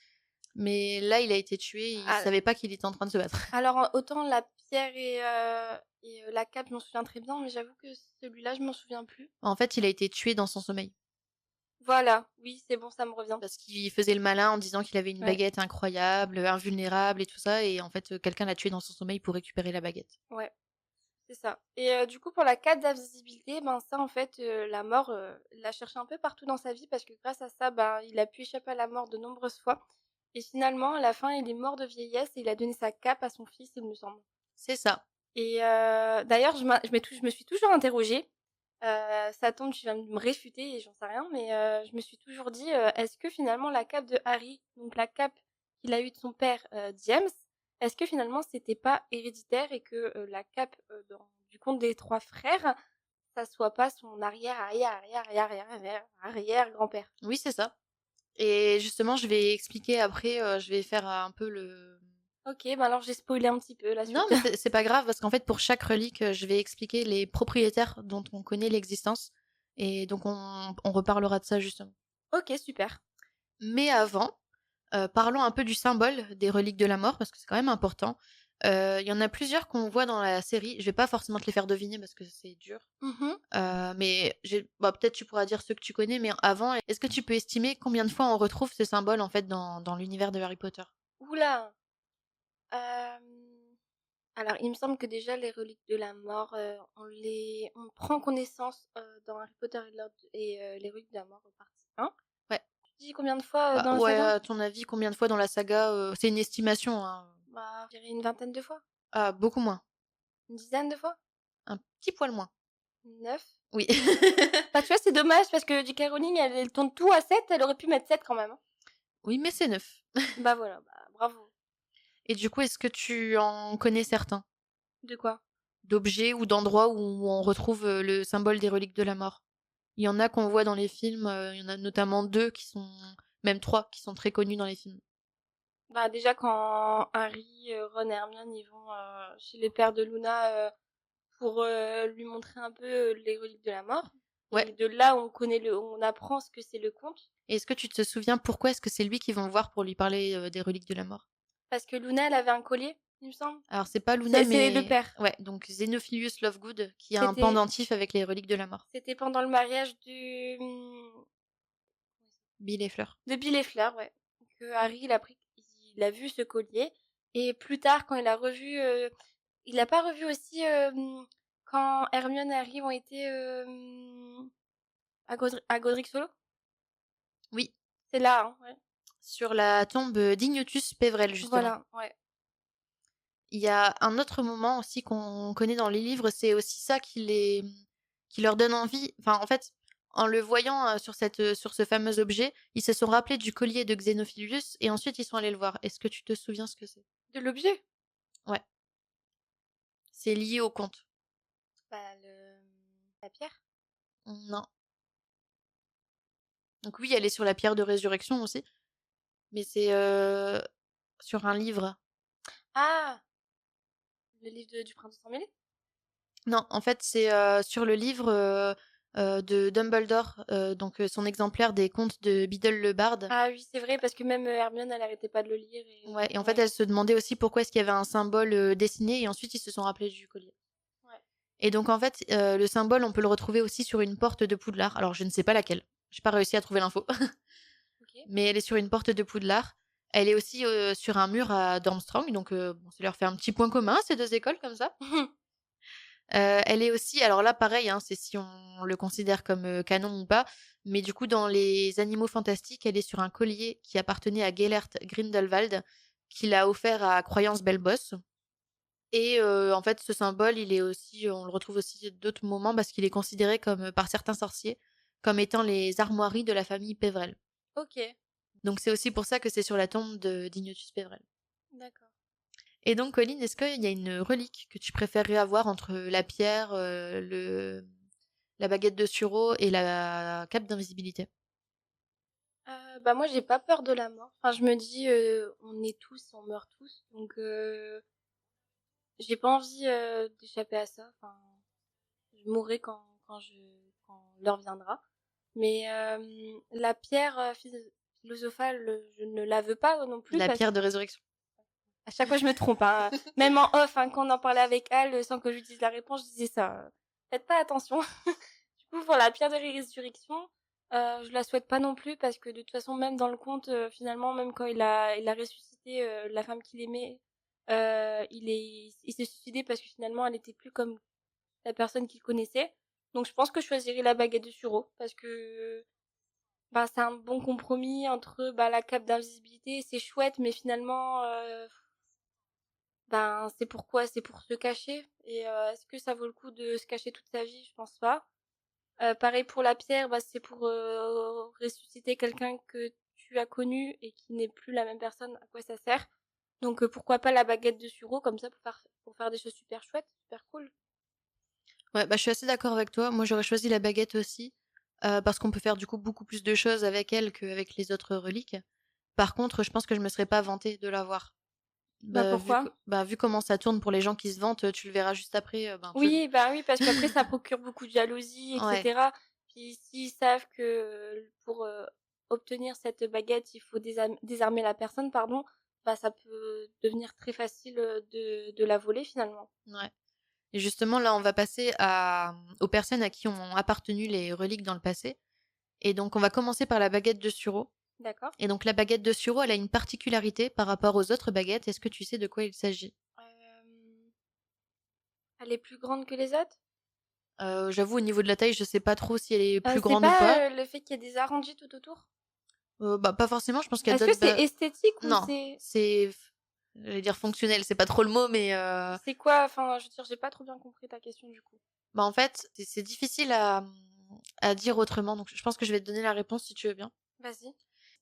Mais là, il a été tué, il Ah, savait pas qu'il était en train de se battre. alors autant la pierre et la cape, je m'en souviens très bien, mais j'avoue que celui-là, je m'en souviens plus. En fait, il a été tué dans son sommeil. Voilà, oui, c'est bon, ça me revient. Parce qu'il faisait le malin en disant qu'il avait une Ouais. baguette incroyable, invulnérable et tout ça. Et en fait, quelqu'un l'a tué dans son sommeil pour récupérer la baguette. Ouais, c'est ça. Et du coup, pour la cape d'invisibilité, ben ça, en fait, la mort, l'a cherché un peu partout dans sa vie parce que grâce à ça, ben, il a pu échapper à la mort de nombreuses fois. Et finalement, à la fin, il est mort de vieillesse et il a donné sa cape à son fils, il me semble. C'est ça. Et d'ailleurs, je me suis toujours interrogée. Ça tombe, tu vas me réfuter et j'en sais rien, mais je me suis toujours dit, est-ce que finalement la cape de Harry, donc la cape qu'il a eue de son père James, est-ce que finalement c'était pas héréditaire et que la cape du conte des trois frères, ça soit pas son arrière grand-père? Oui, c'est ça. Et justement, je vais expliquer après, je vais faire un peu le... Ok, bah alors j'ai spoilé un petit peu la Non, suite. mais c'est pas grave, parce qu'en fait, pour chaque relique, je vais expliquer les propriétaires dont on connaît l'existence. Et donc, on reparlera de ça justement. Ok, super. Mais avant, parlons un peu du symbole des reliques de la mort, parce que c'est quand même important. Il y en a plusieurs qu'on voit dans la série. Je vais pas forcément te les faire deviner parce que c'est dur. Mhm. Mais peut-être tu pourras dire ceux que tu connais, mais avant, est-ce que tu peux estimer combien de fois on retrouve ce symbole en fait dans l'univers de Harry Potter? Oula. Alors, il me semble que déjà les reliques de la mort, on prend connaissance dans Harry Potter et les reliques de la mort partie 1. Ouais. Tu dis combien de fois Bah, dans la ouais, saga? à ton avis, combien de fois dans la saga c'est une estimation, hein. Bah, je dirais une vingtaine de fois. Ah, beaucoup moins. Une dizaine de fois? Un petit poil moins. 9? Oui. Bah, tu vois, c'est dommage parce que J.K. Rowling, elle tourne tout à 7, elle aurait pu mettre 7 quand même, hein. Oui, mais c'est 9. Bah voilà, bah bravo. Et du coup, est-ce que tu en connais certains? De quoi? D'objets ou d'endroits où on retrouve le symbole des reliques de la mort? Il y en a qu'on voit dans les films, il y en a notamment deux qui sont, même trois, qui sont très connus dans les films. Bah déjà quand Harry, Ron et Hermione, ils vont chez les pères de Luna pour lui montrer un peu les reliques de la mort. Ouais. Et de là, on apprend ce que c'est le conte. Et est-ce que tu te souviens pourquoi est-ce que c'est lui qu'ils vont voir pour lui parler des reliques de la mort? Parce que Luna, elle avait un collier, il me semble. Alors c'est pas Luna, C'est le mais père. ouais, donc Xenophilius Lovegood qui a un C'était pendentif avec les reliques de la mort. c'était pendant le mariage Bill et Fleur. de Bill et Fleur, ouais. Que Harry, il a vu ce collier. Et plus tard, quand il a revu, il a pas revu aussi quand Hermione et Harry ont été à Godric Solo. Oui, C'est là, hein, ouais. sur la tombe d'Ignotus Peverell justement. Voilà, ouais. Il y a un autre moment aussi qu'on connaît dans les livres, c'est aussi ça qui leur donne envie. Enfin, en fait, en le voyant sur ce fameux objet, ils se sont rappelés du collier de Xenophilius et ensuite ils sont allés le voir. Est-ce que tu te souviens ce que c'est? De l'objet? Ouais, c'est lié au conte. Bah, la pierre? Non. Donc oui, elle est sur la pierre de résurrection aussi, mais c'est sur un livre. Ah! Le livre du prince sans mêlé? Non, en fait, c'est sur le livre de Dumbledore, donc son exemplaire des contes de Biddle le Barde. Ah oui, c'est vrai, parce que même Hermione, elle arrêtait pas de le lire. Ouais, et en fait, Ouais. elle se demandait aussi pourquoi est-ce qu'il y avait un symbole dessiné, et ensuite ils se sont rappelés du collier. Ouais. Et donc en fait, le symbole, on peut le retrouver aussi sur une porte de Poudlard. Alors je ne sais pas laquelle, j'ai pas réussi à trouver l'info, Ok. mais elle est sur une porte de Poudlard. Elle est aussi sur un mur à Durmstrang, donc bon, ça leur fait un petit point commun ces deux écoles comme ça. Elle est aussi, alors là pareil, hein, c'est si on le considère comme canon ou pas, mais du coup dans les Animaux Fantastiques, elle est sur un collier qui appartenait à Gellert Grindelwald, qu'il a offert à Croyance Belboss. Et en fait, ce symbole, il est aussi, on le retrouve aussi à d'autres moments parce qu'il est considéré comme, par certains sorciers, comme étant les armoiries de la famille Pévrel. Ok, Donc c'est aussi pour ça que c'est sur la tombe d'Ignotus Pévrel. d'accord. Et donc, Colline, est-ce qu'il y a une relique que tu préférerais avoir entre la pierre, la baguette de Suro et la cape d'invisibilité? Bah, moi, j'ai pas peur de la mort. Enfin, je me dis, on est tous, on meurt tous, donc j'ai pas envie, d'échapper à ça. Enfin, je mourrai quand l'heure viendra. Mais la pierre, philosophale, je ne la veux pas non plus La parce pierre de résurrection. à chaque fois je me trompe, hein. Même en off, hein, quand on en parlait avec elle, sans que je lui dise la réponse, je disais ça. Faites pas attention. Du coup, pour la pierre de résurrection, je la souhaite pas non plus parce que de toute façon, même dans le conte, finalement, même quand il a ressuscité la femme qu'il aimait, il s'est suicidé parce que finalement, elle était plus comme la personne qu'il connaissait. Donc, je pense que je choisirais la baguette de Suro parce que bah, c'est un bon compromis entre bah, la cape d'invisibilité, c'est chouette, mais finalement, ben, c'est pourquoi? C'est pour se cacher. Et est-ce que ça vaut le coup de se cacher toute sa vie? Je pense pas. Pareil pour la pierre, bah, c'est pour ressusciter quelqu'un que tu as connu et qui n'est plus la même personne. À quoi ça sert? Donc pourquoi pas la baguette de Suro comme ça pour faire des choses super chouettes, super cool. Ouais, bah, je suis assez d'accord avec toi. Moi, j'aurais choisi la baguette aussi, parce qu'on peut faire du coup beaucoup plus de choses avec elle qu'avec les autres reliques. Par contre, je pense que je me serais pas vantée de l'avoir. Bah pourquoi? Vu comment ça tourne pour les gens qui se vantent, tu le verras juste après, ben, Oui, bah oui, parce qu'après ça procure beaucoup de jalousie, Ouais, etc. Puis s'ils savent que pour obtenir cette baguette, il faut désarmer la personne, pardon, bah ça peut devenir très facile de la voler finalement. ouais. Et justement, là, on va passer aux personnes à qui ont appartenu les reliques dans le passé. Et donc, on va commencer par la baguette de Suro. D'accord? Et donc, la baguette de Suro, elle a une particularité par rapport aux autres baguettes. Est-ce que tu sais de quoi il s'agit? Euh, Elle est plus grande que les autres? J'avoue, au niveau de la taille, je sais pas trop si elle est plus C'est grande ou pas. pas le fait qu'il y ait des arrondis tout autour? Bah, pas forcément, je pense qu'il y a Est-ce que d'autres c'est esthétique ou non, c'est j'allais dire fonctionnel, c'est pas trop le mot, mais c'est quoi? Enfin, je veux dire, j'ai pas trop bien compris ta question du coup. bah, en fait, c'est difficile à dire autrement, donc je pense que je vais te donner la réponse si tu veux bien. Vas-y.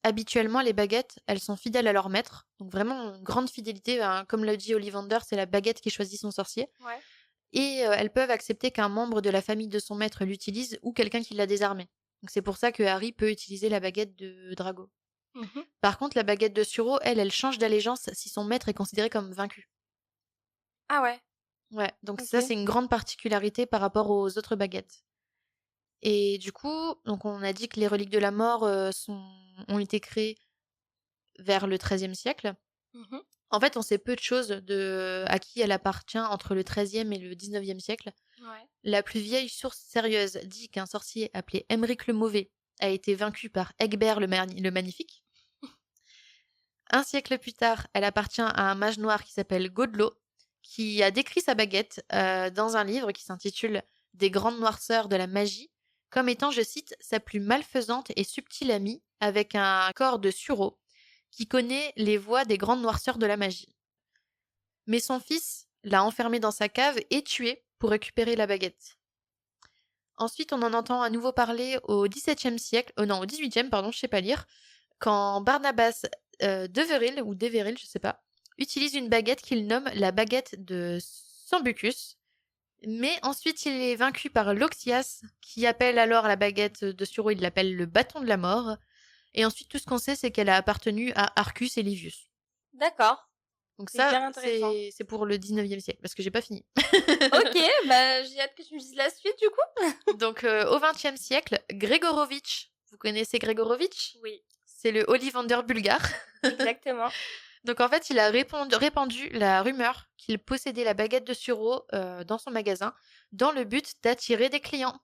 Habituellement, les baguettes, elles sont fidèles à leur maître, donc vraiment une grande fidélité, comme l'a dit Ollivander, c'est la baguette qui choisit son sorcier Ouais. et elles peuvent accepter qu'un membre de la famille de son maître l'utilise ou quelqu'un qui l'a désarmé. Donc c'est pour ça que Harry peut utiliser la baguette de Drago. Mhm. Par contre, la baguette de Suro, elle change d'allégeance si son maître est considéré comme vaincu. Ah ouais. Ouais, donc ça, Ok. c'est une grande particularité par rapport aux autres baguettes. Et du coup, donc on a dit que les reliques de la mort ont été créées vers le XIIIe siècle. Mhm. En fait, on sait peu de choses à qui elle appartient entre le XIIIe et le XIXe siècle. Ouais. La plus vieille source sérieuse dit qu'un sorcier appelé Aymeric le Mauvais a été vaincu par Egbert le Magnifique. Un siècle plus tard, elle appartient à un mage noir qui s'appelle Godelot, qui a décrit sa baguette dans un livre qui s'intitule Des grandes noirceurs de la magie, comme étant, je cite, sa plus malfaisante et subtile amie, avec un corps de sureau, qui connaît les voies des grandes noirceurs de la magie. Mais son fils l'a enfermée dans sa cave et tuée pour récupérer la baguette. Ensuite, on en entend à nouveau parler au XVIIe siècle, non, au XVIIIe, pardon, je sais pas lire, quand Barnabas Deveril, ou Deveril, je sais pas, utilise une baguette qu'il nomme la baguette de Sambucus, mais ensuite il est vaincu par Loxias, qui appelle alors la baguette de Suro, il l'appelle le bâton de la mort, et ensuite tout ce qu'on sait c'est qu'elle a appartenu à Arcus et Livius. D'accord. Donc C'est ça, hyper intéressant. c'est pour le 19e siècle, parce que j'ai pas fini. Ok, bah j'ai hâte que tu me dises la suite du coup. Donc au 20e siècle, Gregorovitch, vous connaissez Gregorovitch? Oui, C'est le Ollivander bulgare. exactement. Donc en fait, il a répandu la rumeur qu'il possédait la baguette de Suro dans son magasin dans le but d'attirer des clients.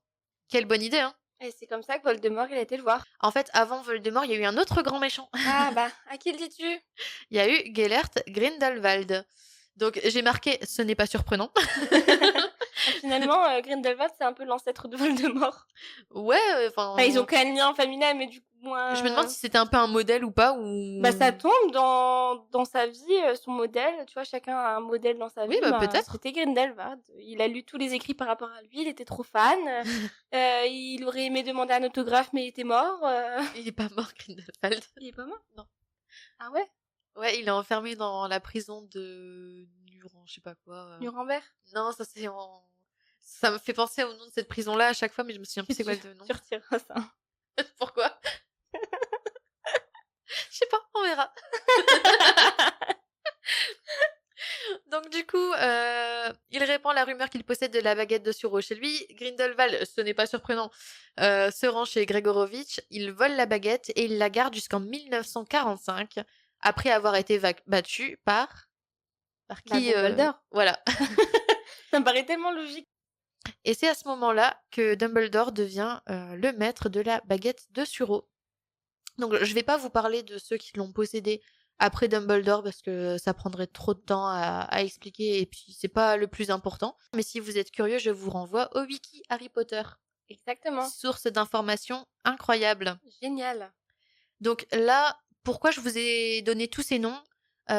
Quelle bonne idée, hein? Et c'est comme ça que Voldemort il a été le voir. En fait, avant Voldemort, il y a eu un autre grand méchant. Ah bah, à qui le dis-tu? Il y a eu Gellert Grindelwald. Donc j'ai marqué, ce n'est pas surprenant. Finalement, Grindelwald c'est un peu l'ancêtre de Voldemort. Ouais, Enfin, ils ont enfin, quand même lien familial, mais du coup je me demande moins. si c'était un peu un modèle ou pas, Bah ou... ça tombe dans sa vie, son modèle, tu vois, chacun a un modèle dans sa Oui, vie, bah ben peut-être. c'était Grindelwald. Il a lu tous les écrits par rapport à lui, il était trop fan, il aurait aimé demander un autographe mais il était mort. Il est pas mort, Grindelwald. Il est pas mort? Non. Ah ouais? Ouais, il est enfermé dans la prison de Nuran, je sais pas quoi. Nuremberg? Non, ça c'est en... Ça me fait penser au nom de cette prison-là à chaque fois, mais je me souviens plus c'est quoi le nom. Tu retireras ça. Pourquoi? Je sais pas, on verra. Donc du coup, il répand la rumeur qu'il possède de la baguette de Suro chez lui. Grindelwald, ce n'est pas surprenant, se rend chez Gregorovitch. Il vole la baguette et il la garde jusqu'en 1945, après avoir été battu par qui Dumbledore. Voilà. Ça me paraît tellement logique. Et c'est à ce moment-là que Dumbledore devient le maître de la baguette de Suro. Donc je vais pas vous parler de ceux qui l'ont possédé après Dumbledore parce que ça prendrait trop de temps à expliquer et puis c'est pas le plus important. Mais si vous êtes curieux, je vous renvoie au wiki Harry Potter. Exactement. Source d'informations incroyable. Génial. Donc là, pourquoi je vous ai donné tous ces noms,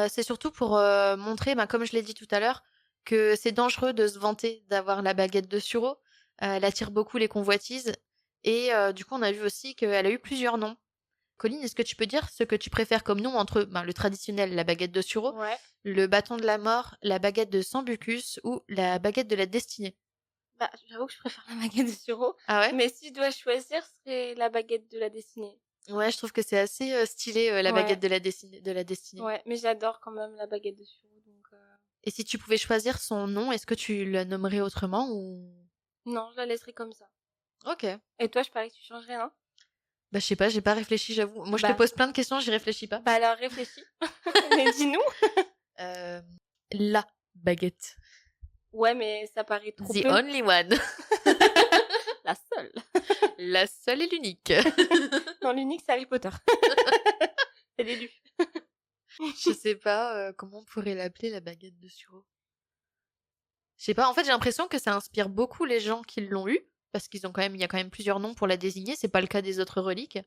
c'est surtout pour montrer, comme je l'ai dit tout à l'heure, que c'est dangereux de se vanter d'avoir la baguette de Suro. Elle attire beaucoup les convoitises et du coup on a vu aussi qu'elle a eu plusieurs noms. Colline, est-ce que tu peux dire ce que tu préfères comme nom entre le traditionnel, la baguette de Suro, Ouais. le bâton de la mort, la baguette de Sambucus ou la baguette de la destinée? Bah, j'avoue que je préfère la baguette de Suro. Ah ouais? Mais si je dois choisir, ce serait la baguette de la destinée. Ouais, je trouve que c'est assez stylé la Ouais. baguette de la destinée. Ouais, mais j'adore quand même la baguette de Suro. Donc, Et si tu pouvais choisir son nom, est-ce que tu la nommerais autrement ou... non, je la laisserai comme ça. Ok. Et toi, je parie que tu changerais, non? Bah je sais pas, j'ai pas réfléchi, j'avoue. Moi je te Bah. pose plein de questions, j'y réfléchis pas. Bah alors réfléchis. Mais dis-nous. La baguette. Ouais, mais ça paraît trop The peu. only one. La seule. La seule et l'unique. Non, l'unique, c'est Harry Potter. C'est l'élu. Je sais pas comment on pourrait l'appeler, la baguette de Suro. Je sais pas, en fait j'ai l'impression que ça inspire beaucoup les gens qui l'ont eu, parce qu'il y a quand même plusieurs noms pour la désigner, c'est pas le cas des autres reliques.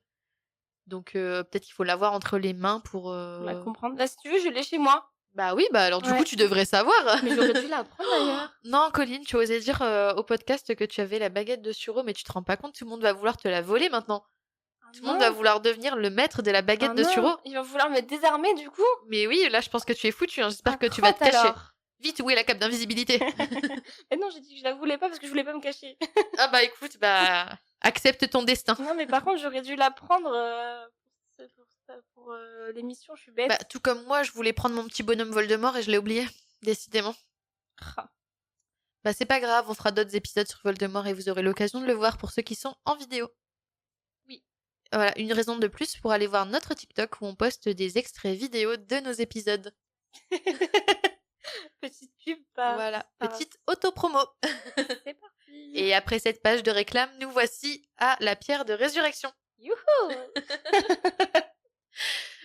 Donc peut-être qu'il faut l'avoir entre les mains pour... On va comprendre. Là, si tu veux, je l'ai chez moi. Bah oui, bah alors du Ouais. coup tu devrais savoir. Mais j'aurais dû la prendre d'ailleurs. Non, Colline, tu osais dire au podcast que tu avais la baguette de Suro, mais tu te rends pas compte, tout le monde va vouloir te la voler maintenant. Ah Tout le monde va vouloir devenir le maître de la baguette de non. Suro. Il va vouloir me désarmer du coup. Mais oui, là je pense que tu es foutu, hein. J'espère Ah, que tu vas te crotte, cacher. alors. Vite, où est la cape d'invisibilité? Mais non, j'ai dit que je la voulais pas parce que je voulais pas me cacher. Ah bah écoute, accepte ton destin. Non, mais par contre, j'aurais dû la prendre pour l'émission, je suis bête. Bah tout comme moi, je voulais prendre mon petit bonhomme Voldemort et je l'ai oublié, décidément. Ah. Bah c'est pas grave, on fera d'autres épisodes sur Voldemort et vous aurez l'occasion de le voir pour ceux qui sont en vidéo. Oui. Voilà, une raison de plus pour aller voir notre TikTok où on poste des extraits vidéo de nos épisodes. Petite pub par... Voilà, par- petite auto-promo. C'est parti. Et après cette page de réclame, nous voici à la pierre de résurrection. Youhou.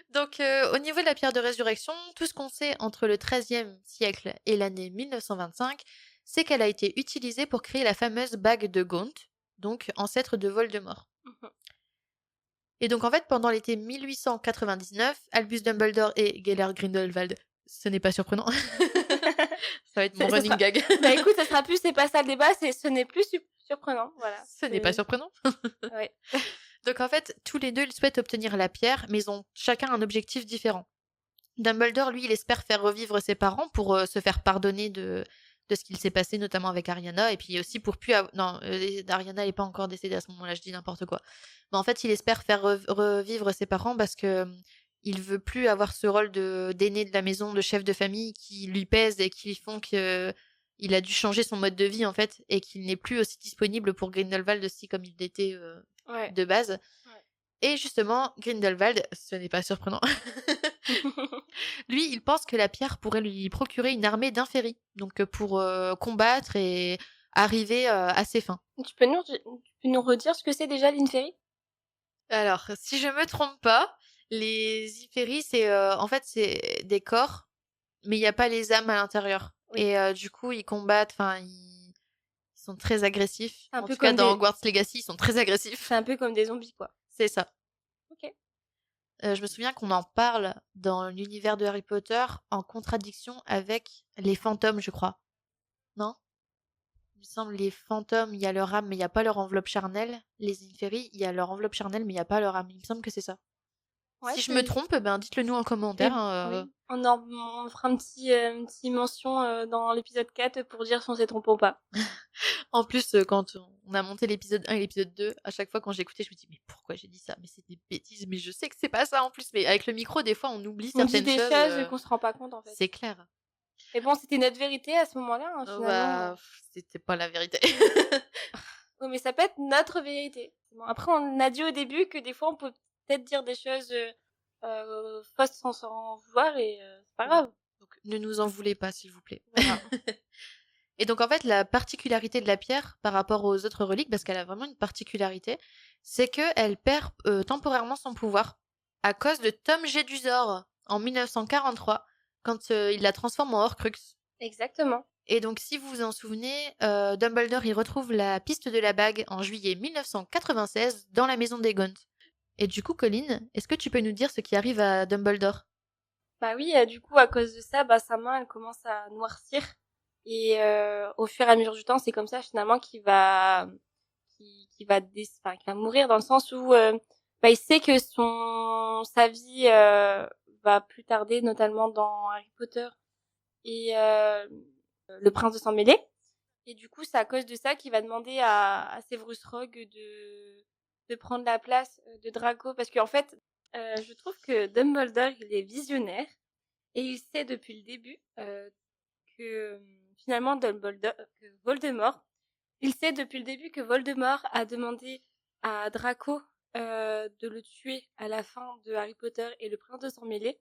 Donc au niveau de la pierre de résurrection, tout ce qu'on sait entre le XIIIe siècle et l'année 1925, c'est qu'elle a été utilisée pour créer la fameuse bague de Gaunt, donc ancêtre de Voldemort. Et donc en fait, pendant l'été 1899, Albus Dumbledore et Gellert Grindelwald, ce n'est pas surprenant, ça va être mon running gag. Bah écoute, ça sera plus c'est pas ça le débat, c'est ce n'est plus surprenant, voilà. Ce n'est pas surprenant. Ouais. Donc en fait, tous les deux, ils souhaitent obtenir la pierre, mais ils ont chacun un objectif différent. Dumbledore, lui, il espère faire revivre ses parents pour se faire pardonner de ce qu'il s'est passé, notamment avec Ariana, et puis aussi pour plus... Non, Ariana n'est pas encore décédée à ce moment-là, je dis n'importe quoi. Mais en fait, il espère faire revivre ses parents parce que il veut plus avoir ce rôle d'aîné de la maison, de chef de famille qui lui pèse et qui font que il a dû changer son mode de vie en fait et qu'il n'est plus aussi disponible pour Grindelwald aussi comme il l'était de base. Ouais. Et justement, Grindelwald, ce n'est pas surprenant. Lui, il pense que la pierre pourrait lui procurer une armée d'inféries, donc pour combattre et arriver à ses fins. Tu peux nous redire ce que c'est déjà l'Inferi? Alors, si je me trompe pas, les inféries, c'est en fait c'est des corps, mais il n'y a pas les âmes à l'intérieur. Oui. Et du coup, ils combattent, enfin, ils sont très agressifs. En tout cas, dans Hogwarts Legacy, ils sont très agressifs. C'est un peu comme des zombies, quoi. C'est ça. Ok. Je me souviens qu'on en parle dans l'univers de Harry Potter en contradiction avec les fantômes, je crois. Non? Il me semble les fantômes, il y a leur âme, mais il n'y a pas leur enveloppe charnelle. Les inféries, il y a leur enveloppe charnelle, mais il n'y a pas leur âme. Il me semble que c'est ça. Ouais, Si je me trompe, ben dites-le nous en commentaire. Oui. On fera une petite mention dans l'épisode 4 pour dire si on s'est trompé ou pas. En plus, quand on a monté l'épisode 1 et l'épisode 2, à chaque fois quand j'écoutais, je me dis: «Mais pourquoi j'ai dit ça? Mais c'est des bêtises, mais je sais que c'est pas ça en plus». Mais avec le micro, des fois, on oublie On dit certaines des choses, choses qu'on se rend pas compte en fait. c'est clair. Mais bon, c'était notre vérité à ce moment-là, hein, finalement. Bah, c'était pas la vérité. Oui, mais ça peut être notre vérité. Bon, après, on a dit au début que des fois, on peut peut-être dire des choses fausses sans s'en vouloir et c'est pas grave. Donc ne nous en voulez pas, s'il vous plaît. Voilà. Et donc en fait, la particularité de la pierre par rapport aux autres reliques, parce qu'elle a vraiment une particularité, c'est qu'elle perd temporairement son pouvoir à cause de Tom Jedusor en 1943, quand il la transforme en Horcrux. Exactement. Et donc si vous vous en souvenez, Dumbledore il retrouve la piste de la bague en juillet 1996 dans la maison des Gaunt. Et du coup, Colline, est-ce que tu peux nous dire ce qui arrive à Dumbledore? Bah oui, du coup, à cause de ça, bah, sa main, elle commence à noircir. Et au fur et à mesure du temps, c'est comme ça, finalement, qu'il va mourir dans le sens où bah, il sait que sa vie va plus tarder, notamment dans Harry Potter et le prince de Sang-Mêlé. Et du coup, c'est à cause de ça qu'il va demander à Severus Rogue de prendre la place de Draco. Parce qu'en fait, je trouve que Dumbledore, il est visionnaire. Et il sait depuis le début que finalement que Voldemort, il sait depuis le début que Voldemort a demandé à Draco de le tuer à la fin de Harry Potter et le prince de Sang-Mêlé.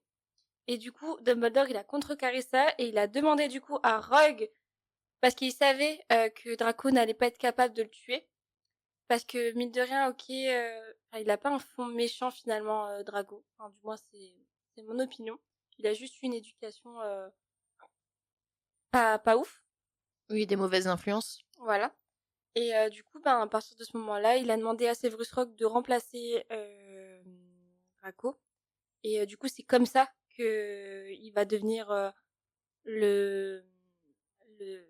Et du coup, Dumbledore, il a contrecarré ça et il a demandé du coup à Rogue, parce qu'il savait que Draco n'allait pas être capable de le tuer. Parce que, mine de rien, ok, il a pas un fond méchant finalement, Drago. Enfin, du moins, c'est mon opinion. Il a juste eu une éducation pas ouf. Oui, des mauvaises influences. Voilà. Et du coup, ben, à partir de ce moment-là, il a demandé à Severus Rogue de remplacer Draco. Et du coup, c'est comme ça que il va devenir le, le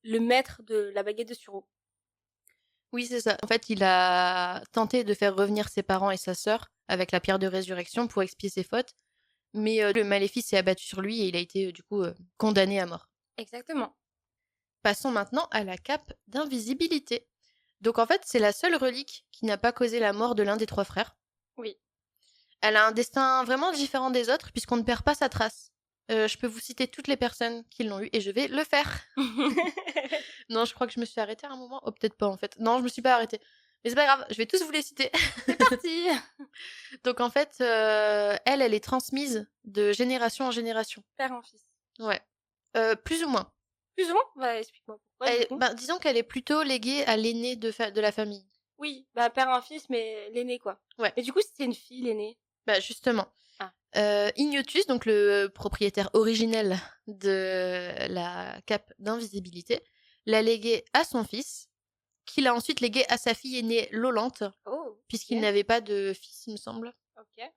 le maître de la baguette de Suro. Oui, c'est ça. En fait, il a tenté de faire revenir ses parents et sa sœur avec la pierre de résurrection pour expier ses fautes, mais le maléfice s'est abattu sur lui et il a été du coup condamné à mort. Exactement. Passons maintenant à la cape d'invisibilité. Donc en fait, c'est la seule relique qui n'a pas causé la mort de l'un des trois frères. Oui. Elle a un destin vraiment différent des autres puisqu'on ne perd pas sa trace. Je peux vous citer toutes les personnes qui l'ont eu et je vais le faire. Non, je crois que je me suis arrêtée à un moment. Oh, peut-être pas en fait. Non, je me suis pas arrêtée. Mais c'est pas grave, je vais tous vous les citer. C'est parti. Donc en fait, elle est transmise de génération en génération. Père en fils. Ouais. Plus ou moins. Plus ou moins. Bah, explique-moi pourquoi. Du coup. Ben, disons qu'elle est plutôt léguée à l'aîné de la famille. Oui, bah père en fils, mais l'aîné quoi. Ouais. Et du coup, c'était une fille l'aînée. Bah justement. Ah. Ignotus, donc le propriétaire originel de la cape d'invisibilité, l'a léguée à son fils, qui l'a ensuite léguée à sa fille aînée Lolante, puisqu'il n'avait pas de fils, il me semble. Ok.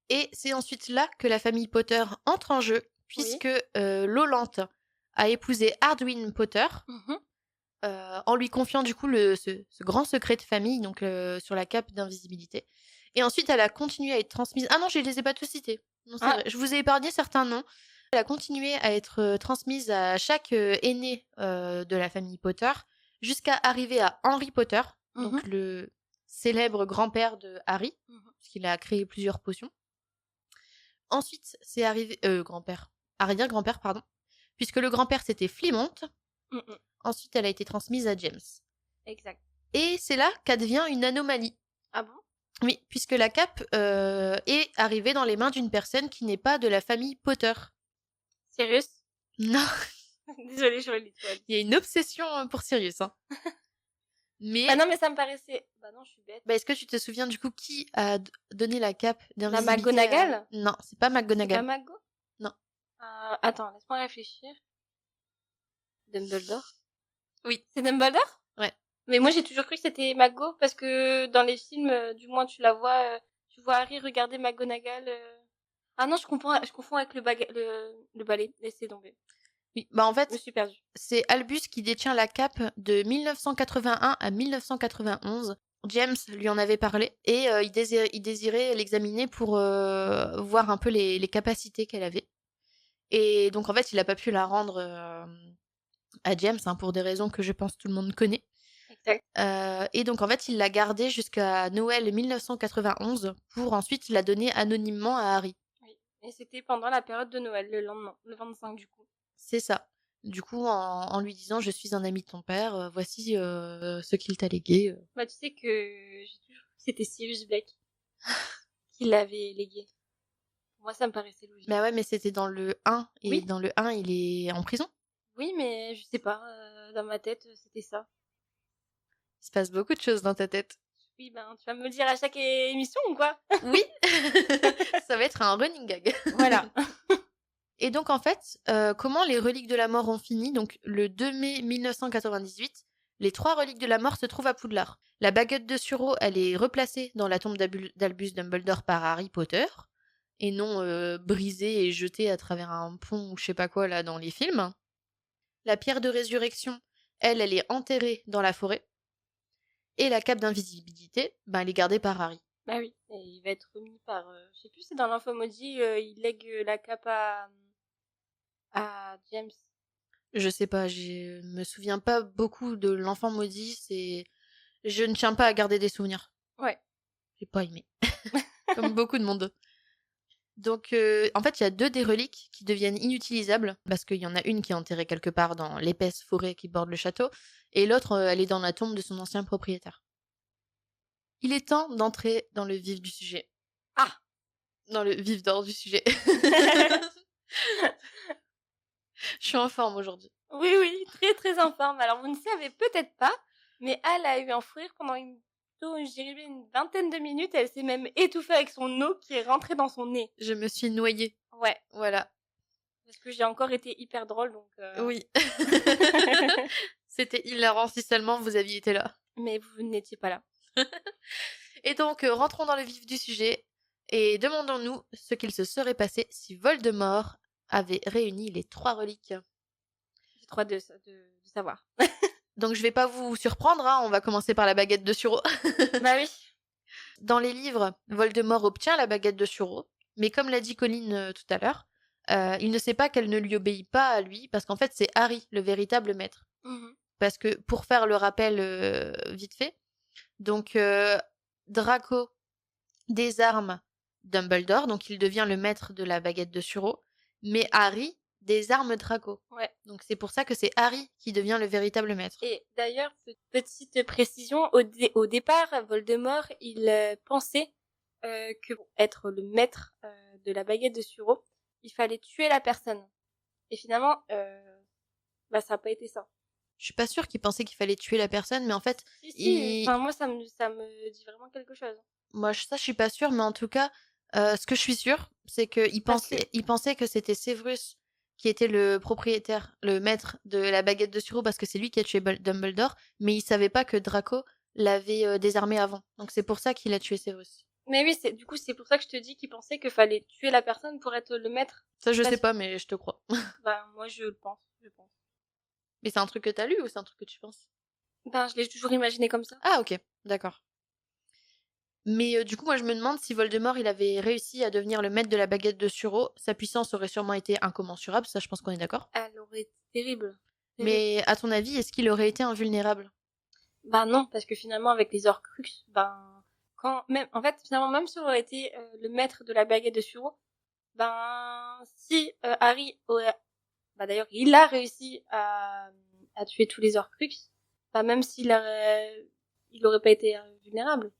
Et c'est ensuite là que la famille Potter entre en jeu, puisque Lolante a épousé Hardwin Potter, en lui confiant du coup ce grand secret de famille, donc sur la cape d'invisibilité. Et ensuite, elle a continué à être transmise. Ah non, je les ai pas tous cités. Non, c'est vrai. Je vous ai épargné certains noms. Elle a continué à être transmise à chaque aîné de la famille Potter, jusqu'à arriver à Harry Potter, donc le célèbre grand-père de Harry, puisqu'il a créé plusieurs potions. Ensuite, c'est arrivé... grand-père. Arrière-grand-père, pardon. Puisque le grand-père, c'était Flimont. Ensuite, elle a été transmise à James. Exact. Et c'est là qu'advient une anomalie. Ah bon? Oui, puisque la cape est arrivée dans les mains d'une personne qui n'est pas de la famille Potter. Sirius? Non. Désolée, je l'étoile. Il y a une obsession pour Sirius. Hein. Mais... Ah non, mais ça me paraissait... Bah non, je suis bête. Bah, est-ce que tu te souviens du coup qui a donné la cape d'invisibilité? La McGonagall? Non, c'est pas McGonagall. C'est pas Mago? Non. Attends, laisse-moi réfléchir. Dumbledore? Oui. C'est Dumbledore? Ouais. Mais moi, j'ai toujours cru que c'était Mago, parce que dans les films, du moins, tu vois Harry regarder McGonagall. Ah non, je confonds avec le balai. Laissez tomber. Oui, bah en fait, je me suis perdue. C'est Albus qui détient la cape de 1981 à 1991. James lui en avait parlé et il désirait l'examiner pour voir un peu les capacités qu'elle avait. Et donc en fait, il a pas pu la rendre à James, hein, pour des raisons que je pense tout le monde connaît. Exact. Et donc en fait, il l'a gardée jusqu'à Noël 1991 pour ensuite la donner anonymement à Harry. Oui. Et c'était pendant la période de Noël, le lendemain, le 25 du coup. C'est ça. Du coup, en lui disant: «Je suis un ami de ton père, voici, ce qu'il t'a légué». Bah, tu sais que j'ai toujours cru que c'était Sirius Black qui l'avait légué. Moi, ça me paraissait logique. Bah ouais, mais c'était dans le 1 et Oui, dans le 1, il est en prison. oui, mais je sais pas, dans ma tête, c'était ça. Il se passe beaucoup de choses dans ta tête. Oui, ben, tu vas me le dire à chaque émission ou quoi? Oui, ça va être un running gag. Voilà. Et donc en fait, comment les reliques de la mort ont fini? Donc le 2 mai 1998, les 3 reliques de la mort se trouvent à Poudlard. La baguette de Suro, elle est replacée dans la tombe d'Albus Dumbledore par Harry Potter, et non brisée et jetée à travers un pont ou je sais pas quoi là dans les films. La pierre de résurrection, elle, elle est enterrée dans la forêt. Et la cape d'invisibilité, ben, elle est gardée par Harry. Bah oui, et il va être remis par, je sais plus, c'est dans l'Infomaudit, il lègue la cape à James. Je sais pas, je me souviens pas beaucoup de l'enfant maudit, je ne tiens pas à garder des souvenirs. Ouais. J'ai pas aimé. Comme beaucoup de monde. Donc, en fait, il y a 2 des reliques qui deviennent inutilisables, parce qu'il y en a une qui est enterrée quelque part dans l'épaisse forêt qui borde le château, et l'autre, elle est dans la tombe de son ancien propriétaire. Il est temps d'entrer dans le vif du sujet. Ah! Dans le vif d'or du sujet. Je suis en forme aujourd'hui. Oui, oui, très, très en forme. Alors, vous ne savez peut-être pas, mais elle a eu un fou rire pendant je dirais une vingtaine de minutes. Elle s'est même étouffée avec son eau qui est rentrée dans son nez. Je me suis noyée. Ouais, Voilà. parce que j'ai encore été hyper drôle, donc Oui. C'était hilarant si seulement vous aviez été là. Mais vous n'étiez pas là. Et donc, rentrons dans le vif du sujet et demandons-nous ce qu'il se serait passé si Voldemort avait réuni les 3 reliques. J'ai trop hâte de savoir. Donc je vais pas vous surprendre, hein, on va commencer par la baguette de Suro. Bah oui. Dans les livres, Voldemort obtient la baguette de Suro, mais comme l'a dit Colline tout à l'heure, il ne sait pas qu'elle ne lui obéit pas à lui, parce qu'en fait c'est Harry le véritable maître. Mhm. Parce que pour faire le rappel vite fait, donc Draco désarme Dumbledore, donc il devient le maître de la baguette de Suro, mais Harry désarme Draco. Ouais. Donc c'est pour ça que c'est Harry qui devient le véritable maître. Et d'ailleurs, petite précision, au départ, Voldemort, il pensait que pour être le maître de la baguette de Suro, il fallait tuer la personne. Et finalement, bah ça n'a pas été ça. Je suis pas sûre qu'il pensait qu'il fallait tuer la personne, mais en fait, Si. Enfin, moi, ça me dit vraiment quelque chose. moi ça je suis pas sûre, mais en tout cas, ce que je suis sûre, c'est qu'il pensait que c'était Severus qui était le propriétaire, le maître de la baguette de Suro parce que c'est lui qui a tué Dumbledore, mais il savait pas que Draco l'avait désarmé avant. Donc c'est pour ça qu'il a tué Severus. Mais oui, du coup, c'est pour ça que je te dis qu'il pensait qu'il fallait tuer la personne pour être le maître. Ça je Parce- sais pas, mais je te crois. Bah, moi, je le pense, je pense. Mais c'est un truc que t'as lu ou c'est un truc que tu penses? Ben, je l'ai toujours imaginé comme ça. Ah ok, d'accord. Mais du coup, moi je me demande si Voldemort il avait réussi à devenir le maître de la baguette de Suro, sa puissance aurait sûrement été incommensurable, ça je pense qu'on est d'accord. Elle aurait été terrible. Terrible. Mais à ton avis, est-ce qu'il aurait été invulnérable? Bah non, parce que finalement, avec les Horcruxes, en fait, finalement, même si on aurait été le maître de la baguette de Suro, ben, si Harry aurait, bah d'ailleurs, il a réussi à tuer tous les Horcruxes, bah même il aurait pas été vulnérable.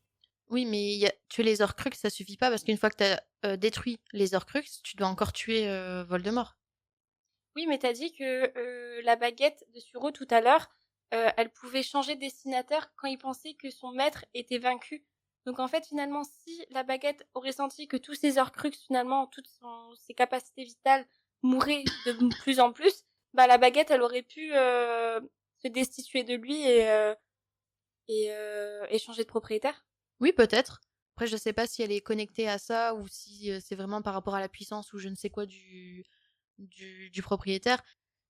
Oui, mais tuer les Horcruxes, ça suffit pas parce qu'une fois que t'as détruit les Horcruxes, tu dois encore tuer Voldemort. Oui, mais t'as dit que la baguette de Suro tout à l'heure, elle pouvait changer de destinataire quand il pensait que son maître était vaincu. Donc en fait, finalement, si la baguette aurait senti que tous ses Horcruxes, finalement, ses capacités vitales mouraient de plus en plus, bah la baguette, elle aurait pu se destituer de lui et changer de propriétaire. Oui, peut-être. Après, je sais pas si elle est connectée à ça ou si c'est vraiment par rapport à la puissance ou je ne sais quoi du propriétaire.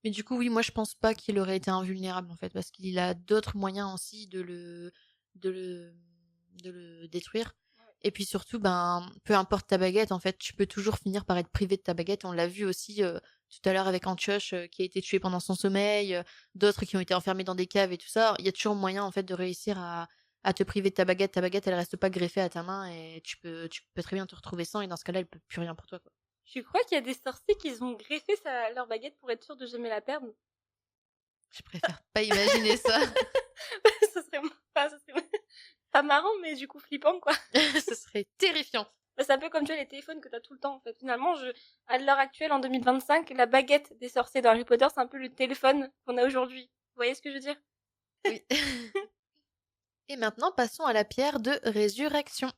Mais du coup, oui, moi je pense pas qu'il aurait été invulnérable en fait, parce qu'il a d'autres moyens aussi de le de le détruire. Ouais. Et puis surtout, peu importe ta baguette, en fait, tu peux toujours finir par être privé de ta baguette. On l'a vu aussi tout à l'heure avec Antioche qui a été tué pendant son sommeil, d'autres qui ont été enfermés dans des caves et tout ça. Il y a toujours moyen, en fait, de réussir à te priver de ta baguette. Ta baguette, elle reste pas greffée à ta main et tu peux très bien te retrouver sans. Et dans ce cas-là, elle peut plus rien pour toi, quoi. Tu crois qu'il y a des sorciers qui ont greffé leur baguette pour être sûr de jamais la perdre? Je préfère pas imaginer ça. Ça serait, enfin, ça serait pas marrant, mais du coup flippant, quoi. Ce serait terrifiant. C'est un peu comme tu vois les téléphones que t'as tout le temps, en fait. Finalement, à l'heure actuelle, en 2025, la baguette des sorciers dans Harry Potter, c'est un peu le téléphone qu'on a aujourd'hui. Vous voyez ce que je veux dire? Oui. Et maintenant, passons à la pierre de résurrection.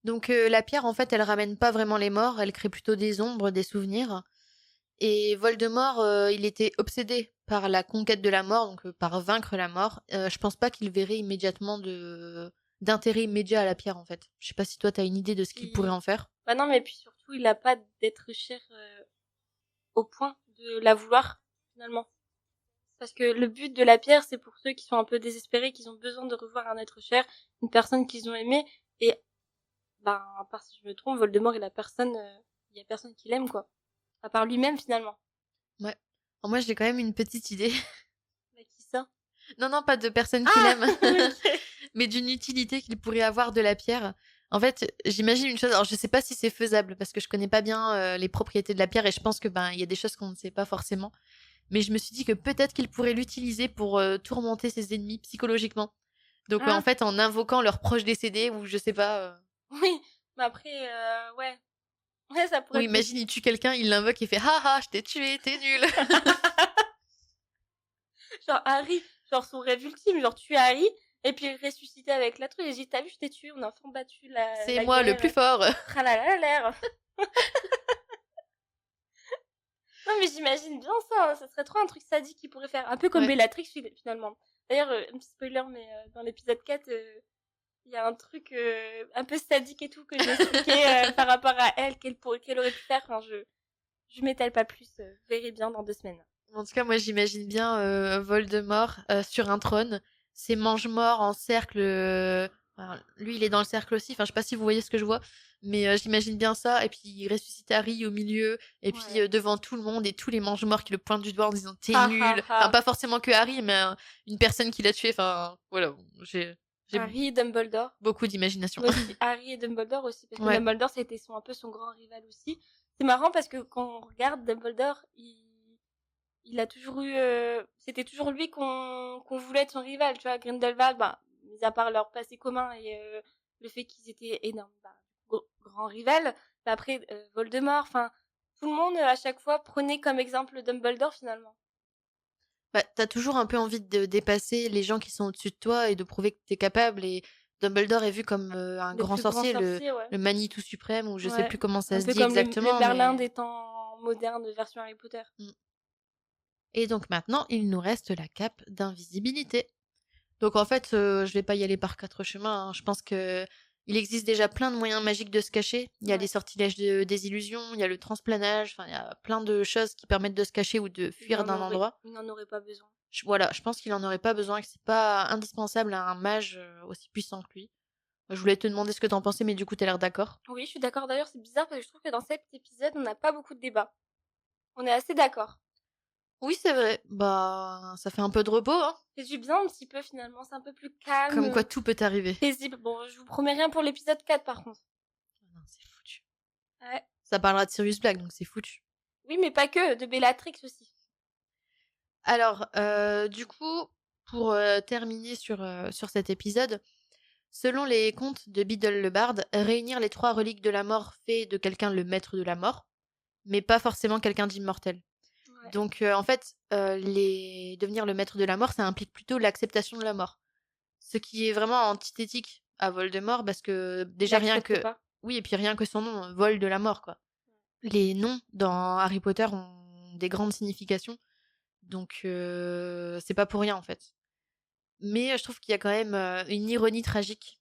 Donc la pierre, en fait, elle ramène pas vraiment les morts, elle crée plutôt des ombres, des souvenirs. Et Voldemort, il était obsédé par la conquête de la mort, donc par vaincre la mort. Je pense pas qu'il verrait immédiatement d'intérêt immédiat à la pierre, en fait. Je sais pas si toi, t'as une idée de ce qu'il pourrait en faire. Bah non, mais puis surtout, il a pas d'être cher au point de la vouloir, finalement. Parce que le but de la pierre, c'est pour ceux qui sont un peu désespérés, qui ont besoin de revoir un être cher, une personne qu'ils ont aimé. Et, à part si je me trompe, Voldemort, il y a personne qui l'aime, quoi. À part lui-même, finalement. Ouais. Alors moi, j'ai quand même une petite idée. Mais qui ça? Non, pas de personne qui l'aime, mais d'une utilité qu'il pourrait avoir de la pierre. En fait, j'imagine une chose, alors je sais pas si c'est faisable, parce que je connais pas bien les propriétés de la pierre, et je pense que il y a des choses qu'on ne sait pas forcément. Mais je me suis dit que peut-être qu'il pourrait l'utiliser pour tourmenter ses ennemis psychologiquement. Donc en fait, en invoquant leurs proches décédés, ou je sais pas. Oui, mais après, ouais. Ouais, ça pourrait Ou imagine, il tue quelqu'un, il l'invoque et fait haha, je t'ai tué, t'es nul. Genre Harry, genre son rêve ultime, genre tuer Harry, et puis ressusciter avec la truc, et j'ai dit, t'as vu, je t'ai tué, on a enfin battu C'est la moi guerre. le plus fort. Tralala. Non, mais j'imagine bien ça, hein, ça serait trop un truc sadique qu'il pourrait faire, un peu comme Ouais. Bellatrix finalement. D'ailleurs, un petit spoiler, mais dans l'épisode 4, il y a un truc un peu sadique et tout que j'ai expliqué par rapport à elle, qu'elle aurait pu faire. Enfin, je m'étale pas plus, vous verrez bien dans 2 semaines. En tout cas, moi, j'imagine bien Voldemort sur un trône, ses mange-morts en cercle. Enfin, lui, il est dans le cercle aussi. Enfin, je sais pas si vous voyez ce que je vois, mais j'imagine bien ça. Et puis, il ressuscite Harry au milieu, et puis Ouais. devant tout le monde, et tous les mange-morts qui le pointent du doigt en disant t'es Ha, nul. ha, ha. Enfin, pas forcément que Harry, mais une personne qui l'a tué. Enfin, voilà. J'ai Harry et Dumbledore. beaucoup d'imagination. Moi aussi, Harry et Dumbledore aussi, parce que Ouais. Dumbledore, c'était un peu son grand rival aussi. C'est marrant parce que quand on regarde Dumbledore, il a toujours eu, c'était toujours lui qu'on voulait être son rival, tu vois. Grindelwald, mis à part leur passé commun et le fait qu'ils étaient énormes, grands rivales. Après, Voldemort, enfin, tout le monde à chaque fois prenait comme exemple Dumbledore finalement. Bah, t'as toujours un peu envie de dépasser les gens qui sont au-dessus de toi et de prouver que t'es capable. Et Dumbledore est vu comme un Le grand plus grand sorcier, sorcier, ouais. le Manitou suprême, ou je sais Ouais. plus comment ça Un se peu dit comme le exactement. Merlin Mais... des temps modernes version Harry Potter. Et donc maintenant, il nous reste la cape d'invisibilité. Donc en fait, je vais pas y aller par 4 chemins, hein. Je pense que il existe déjà plein de moyens magiques de se cacher. Il y a Ouais. les sortilèges des illusions, il y a le transplanage, enfin il y a plein de choses qui permettent de se cacher ou de fuir d'un endroit. Il n'en aurait pas besoin. Voilà, je pense qu'il en aurait pas besoin, que c'est pas indispensable à un mage aussi puissant que lui. Je voulais te demander ce que t'en pensais, mais du coup t'as l'air d'accord. Oui, je suis d'accord. D'ailleurs, c'est bizarre parce que je trouve que dans cet épisode, on n'a pas beaucoup de débats. On est assez d'accord. Oui, c'est vrai. Bah, ça fait un peu de repos, hein. C'est du bien un petit peu finalement. C'est un peu plus calme. Comme quoi tout peut arriver. Paisible. Bon, je vous promets rien pour l'épisode 4 par contre. Non, c'est foutu. Ouais. Ça parlera de Sirius Black, donc c'est foutu. Oui, mais pas que. De Bellatrix aussi. Alors, du coup, pour terminer sur cet épisode, selon les contes de Biddle le Barde, réunir les 3 reliques de la mort fait de quelqu'un le maître de la mort, mais pas forcément quelqu'un d'immortel. Ouais. Donc, en fait, devenir le maître de la mort, ça implique plutôt l'acceptation de la mort. Ce qui est vraiment antithétique à Voldemort, parce que déjà rien que... Pas. Oui, et puis rien que son nom, vol de la mort, quoi. Les noms dans Harry Potter ont des grandes significations, donc c'est pas pour rien, en fait. Mais je trouve qu'il y a quand même une ironie tragique,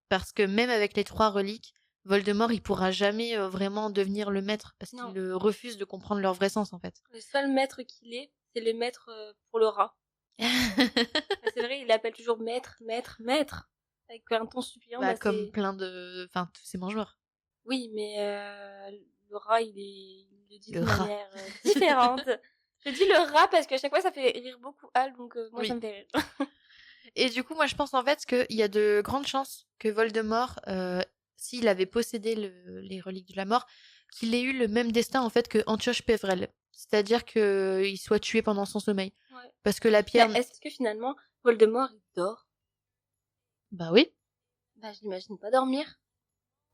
parce que même avec les 3 reliques, Voldemort, il pourra jamais vraiment devenir le maître, parce qu'il refuse de comprendre leur vrai sens, en fait. Le seul maître qu'il est, c'est le maître pour le rat. C'est vrai, il l'appelle toujours maître, maître, maître. avec un ton suppliant, Bah, bah comme c'est... plein de enfin, tous ces mange-morts. Oui, mais le rat, il le dit Le d'une rat. manière différente. Je dis le rat parce qu'à chaque fois, ça fait rire beaucoup Al, donc moi, ça Oui. me fait rire. Et du coup, moi, je pense en fait qu'il y a de grandes chances que Voldemort, s'il avait possédé les reliques de la mort, qu'il ait eu le même destin en fait que Antioche Pévrel. C'est-à-dire qu'il soit tué pendant son sommeil. Ouais. Parce que la Mais pierre... est-ce que finalement, Voldemort, il dort? Bah oui. Bah, je l'imagine pas dormir.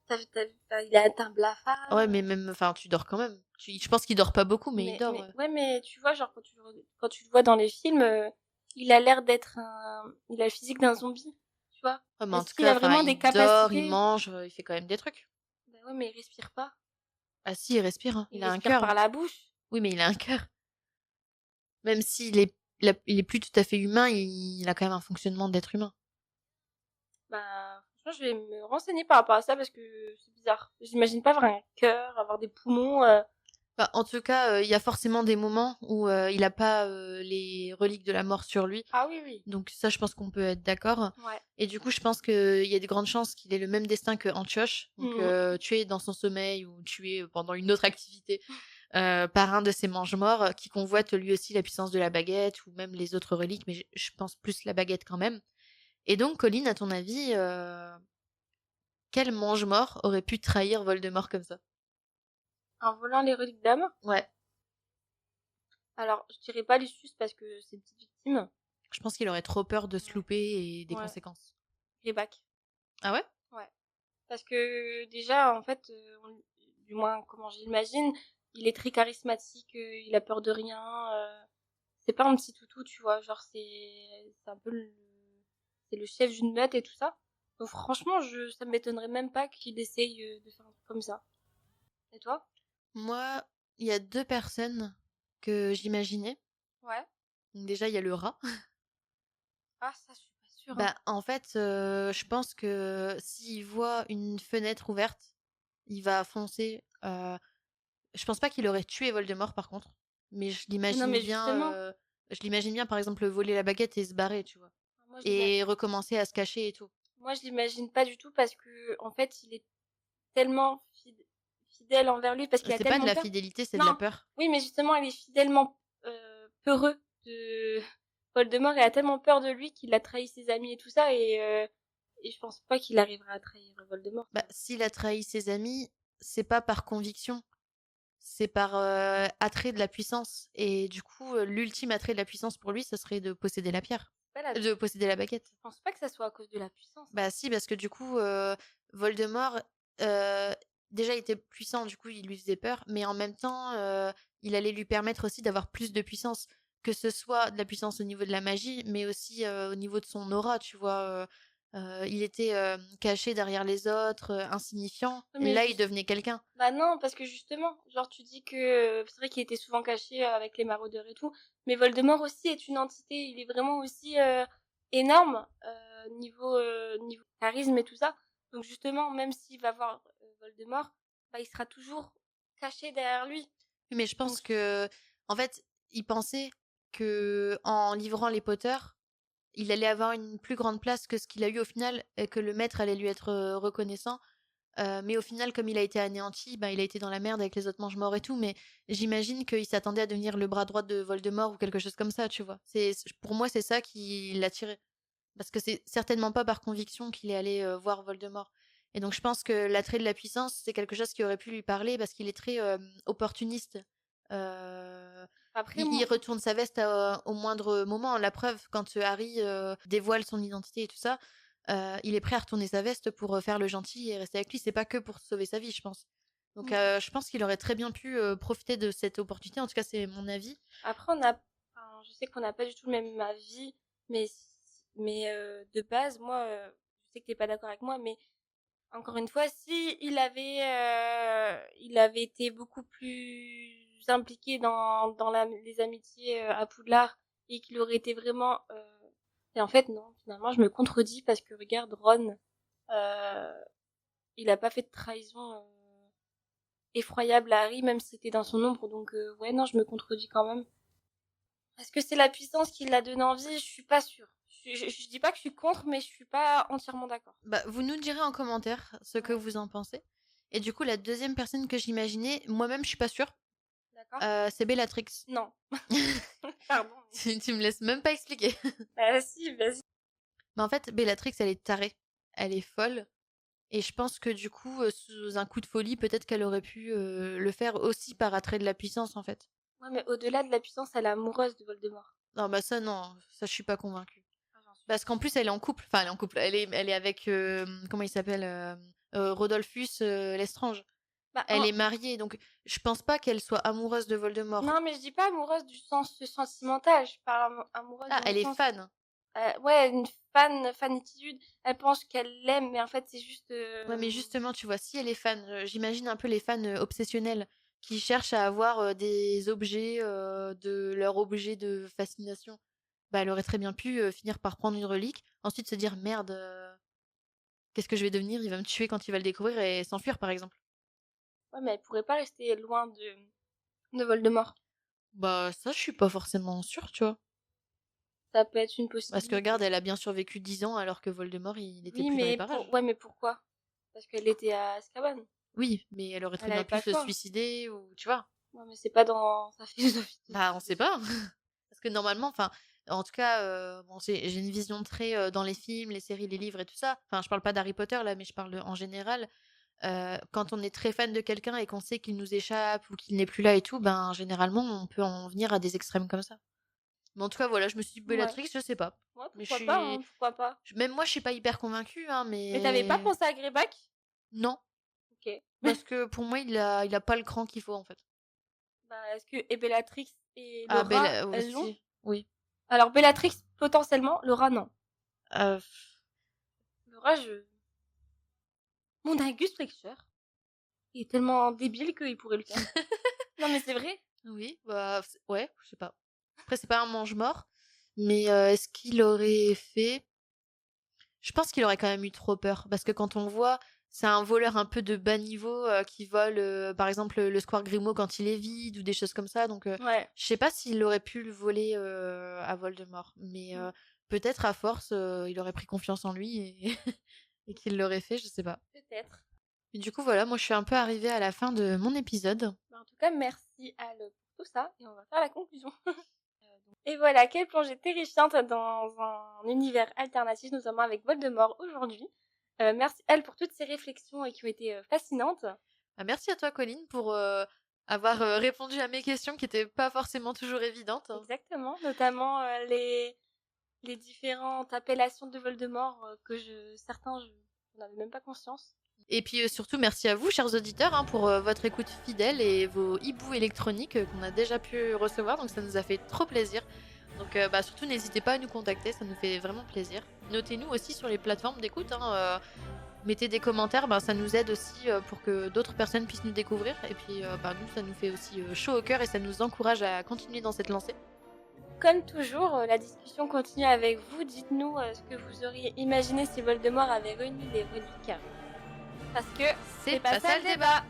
Il a un blafard. Ouais, mais même... Enfin, tu dors quand même. Je pense qu'il dort pas beaucoup, mais il dort. Ouais, mais tu vois, genre, quand tu le vois dans les films, il a l'air d'être il a le physique d'un zombie, tu vois. Ouais, mais en tout Est-ce qu'il cas, a enfin, vraiment des il dort, il capacités? mange, il fait quand même des trucs. Bah ouais, mais il respire pas. Ah si, il respire, hein. Il Il a un respire cœur. par la bouche. Oui, mais il a un cœur. Même s'il est... il est plus tout à fait humain, il a quand même un fonctionnement d'être humain. Bah, franchement, je vais me renseigner par rapport à ça parce que c'est bizarre. J'imagine pas avoir un cœur, avoir des poumons. Bah, en tout cas, il y a forcément des moments où il a pas les reliques de la mort sur lui. Ah oui, oui. Donc ça, je pense qu'on peut être d'accord. Ouais. Et du coup, je pense qu'il y a de grandes chances qu'il ait le même destin que Antioche, donc Mhm. tué dans son sommeil ou tué pendant une autre activité par un de ses mange-morts qui convoite lui aussi la puissance de la baguette ou même les autres reliques, mais je pense plus la baguette quand même. Et donc, Colline, à ton avis, quel mange-mort aurait pu trahir Voldemort comme ça? En volant les reliques d'âme. Ouais, Alors, je dirais pas Lucius parce que c'est une petite victime. je pense qu'il aurait trop peur de se Ouais. louper et des Ouais. conséquences. Greyback. Ah ouais? Ouais. Parce que déjà, en fait, du moins comment j'imagine, il est très charismatique, il a peur de rien. C'est pas un petit toutou, tu vois. Genre, c'est un peu c'est le chef d'une meute et tout ça. Donc franchement, ça m'étonnerait même pas qu'il essaye de faire un truc comme ça. Et toi? Moi, il y a deux personnes que j'imaginais. Ouais. Donc déjà, il y a le rat. Ah, ça, je suis pas sûre, hein. Bah, en fait, je pense que s'il voit une fenêtre ouverte, il va foncer. Je pense pas qu'il aurait tué Voldemort, par contre. Mais Mais non, mais justement, je l'imagine bien, par exemple, voler la baguette et se barrer, tu vois. moi, je l'imagine. Et recommencer à se cacher et tout. Moi, je l'imagine pas du tout parce que, en fait, il est tellement fidèle envers lui parce qu'il a C'est pas de tellement la peur. fidélité, c'est de la Non, peur. oui, mais justement, il est fidèlement peureux de Voldemort et a tellement peur de lui qu'il a trahi ses amis et tout ça et je pense pas qu'il arrivera à trahir Voldemort. Bah, s'il a trahi ses amis, c'est pas par conviction, c'est par attrait de la puissance. Et du coup, l'ultime attrait de la puissance pour lui, ce serait de posséder la pierre, Pas de posséder la baguette. Je pense pas que ça soit à cause de la puissance, hein. Bah si, parce que du coup, Voldemort, euh, déjà il était puissant, du coup il lui faisait peur, mais en même temps, il allait lui permettre aussi d'avoir plus de puissance, que ce soit de la puissance au niveau de la magie, mais aussi au niveau de son aura, tu vois. Il était caché derrière les autres, insignifiant. Oui, mais Là, il devenait quelqu'un. bah non, parce que justement, genre tu dis que c'est vrai qu'il était souvent caché avec les maraudeurs et tout, mais Voldemort aussi est une entité, il est vraiment aussi énorme niveau charisme et tout ça. Donc justement, même s'il va voir Voldemort, bah il sera toujours caché derrière lui. Oui, mais je Donc pense que, en fait, il pensait que en livrant les Potter, il allait avoir une plus grande place que ce qu'il a eu au final, et que le maître allait lui être reconnaissant. Mais au final, comme il a été anéanti, bah, il a été dans la merde avec les autres mange-morts et tout. Mais j'imagine qu'il s'attendait à devenir le bras droit de Voldemort ou quelque chose comme ça, tu vois. Pour moi, c'est ça qui l'a tiré. Parce que c'est certainement pas par conviction qu'il est allé voir Voldemort. Et donc je pense que l'attrait de la puissance, c'est quelque chose qui aurait pu lui parler parce qu'il est très opportuniste. Euh, après il retourne sa veste au moindre moment. La preuve, quand Harry dévoile son identité et tout ça, il est prêt à retourner sa veste pour faire le gentil et rester avec lui. C'est pas que pour sauver sa vie, je pense. Donc je pense qu'il aurait très bien pu profiter de cette opportunité. En tout cas, c'est mon avis. après enfin, je sais qu'on n'a pas du tout le même avis, mais de base, moi, je sais que t'es pas d'accord avec moi, mais encore une fois, si il avait été beaucoup plus impliqué dans les amitiés à Poudlard et qu'il aurait été vraiment et en fait non, finalement je me contredis parce que regarde Ron, euh, il a pas fait de trahison effroyable à Harry même si c'était dans son ombre donc ouais non je me contredis quand même. Est-ce que c'est la puissance qui l'a donné envie? Je suis pas sûre. Je je dis pas que je suis contre, mais je suis pas entièrement d'accord. Bah, vous nous direz en commentaire ce que Ouais. vous en pensez. Et du coup, la deuxième personne que j'imaginais, moi-même, je suis pas sûre, D'accord? c'est Bellatrix. Non. Pardon. Tu me laisses même pas expliquer. Bah si, vas-y. Mais en fait, Bellatrix, elle est tarée. Elle est folle. Et je pense que du coup, sous un coup de folie, peut-être qu'elle aurait pu le faire aussi par attrait de la puissance, en fait. Ouais, mais au-delà de la puissance, elle est amoureuse de Voldemort. Non, bah ça, non. Ça, je suis pas convaincue. Ah, j'en suis Parce qu'en plus, elle est en couple. Enfin, elle est en couple. Elle est avec... comment il s'appelle Rodolphus Lestrange. Bah, Elle est mariée, donc je pense pas qu'elle soit amoureuse de Voldemort. non, mais je dis pas amoureuse du sens sentimental, je parle amoureuse Ah, dans elle le est sens... fan. Ouais, une fanitude. Elle pense qu'elle l'aime, mais en fait, c'est juste... Ouais, mais justement, tu vois, si elle est fan, j'imagine un peu les fans obsessionnels qui cherchent à avoir des objets de leur objet de fascination. Bah, elle aurait très bien pu finir par prendre une relique, ensuite se dire merde, qu'est-ce que je vais devenir? Il va me tuer quand il va le découvrir et s'enfuir, par exemple. Ouais, mais elle pourrait pas rester loin de Voldemort. Bah, ça, je suis pas forcément sûre, tu vois. Ça peut être une Parce que regarde, possibilité. elle a bien survécu 10 ans alors que Voldemort, il était Oui, plus dans les mais parages. ouais, mais pourquoi? Parce qu'elle était à Azkaban. Oui, mais elle aurait très Elle bien avait pas pu le se choix. suicider ou tu vois. Ouais, mais c'est pas dans sa philosophie de Bah, on vie. sait pas. Parce que normalement, enfin, en tout cas, bon, j'ai une vision très dans les films, les séries, les livres et tout ça. Enfin, je parle pas d'Harry Potter là, mais je parle en général. Quand on est très fan de quelqu'un et qu'on sait qu'il nous échappe ou qu'il n'est plus là et tout, ben généralement, on peut en venir à des extrêmes comme ça. Mais en tout cas, voilà, je me suis dit Ouais. Bellatrix, je sais pas. Ouais, Mais pourquoi pas, hein, pourquoi pas. même moi, je suis pas hyper convaincue, hein, Mais t'avais pas mais pensé à Greyback? non, Ok. parce que pour moi, il a pas le cran qu'il faut en fait. Bah, est-ce que et Bellatrix et Ah, Laura, Bella elles l'ont? aussi, oui. Alors, Bellatrix, potentiellement, Laura, non. Euh, Laura, je... Mon Angus Fletcher, il est tellement débile qu'il pourrait le faire. Non, mais c'est vrai. Oui, bah, ouais, je sais pas. Après, c'est pas un mange-mort, mais est-ce qu'il aurait fait... Je pense qu'il aurait quand même eu trop peur, parce que quand on voit, c'est un voleur un peu de bas niveau qui vole, par exemple, le Square Grimoire quand il est vide, ou des choses comme ça, donc Ouais. je sais pas s'il aurait pu le voler à Voldemort, mais peut-être à force, il aurait pris confiance en lui et, et qu'il l'aurait fait, je sais pas. Peut-être. Et du coup, voilà, moi je suis un peu arrivée à la fin de mon épisode. Bah, en tout cas, merci Al pour tout ça, et on va faire la conclusion. Et voilà, quelle plongée terrifiante dans un univers alternatif, notamment avec Voldemort aujourd'hui. Merci Al pour toutes ces réflexions qui ont été fascinantes. Ah, merci à toi, Colline, pour avoir répondu à mes questions qui n'étaient pas forcément toujours évidentes. Exactement, notamment les différentes appellations de Voldemort certains, je n'avais même pas conscience. Et puis surtout, merci à vous, chers auditeurs, hein, pour votre écoute fidèle et vos hiboux électroniques qu'on a déjà pu recevoir. Donc ça nous a fait trop plaisir. Donc bah, surtout, n'hésitez pas à nous contacter, ça nous fait vraiment plaisir. Notez-nous aussi sur les plateformes d'écoute. Hein, mettez des commentaires, bah, ça nous aide aussi pour que d'autres personnes puissent nous découvrir. Et puis bah, nous, ça nous fait aussi chaud au cœur et ça nous encourage à continuer dans cette lancée. Comme toujours, la discussion continue avec vous. Dites-nous ce que vous auriez imaginé si Voldemort avait réuni les reliques. Parce que c'est pas ça le débat.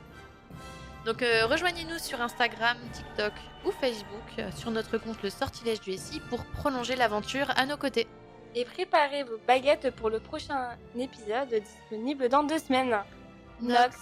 Donc rejoignez-nous sur Instagram, TikTok ou Facebook sur notre compte Le Sortilège du SI pour prolonger l'aventure à nos côtés. Et préparez vos baguettes pour le prochain épisode disponible dans 2 semaines. Nox.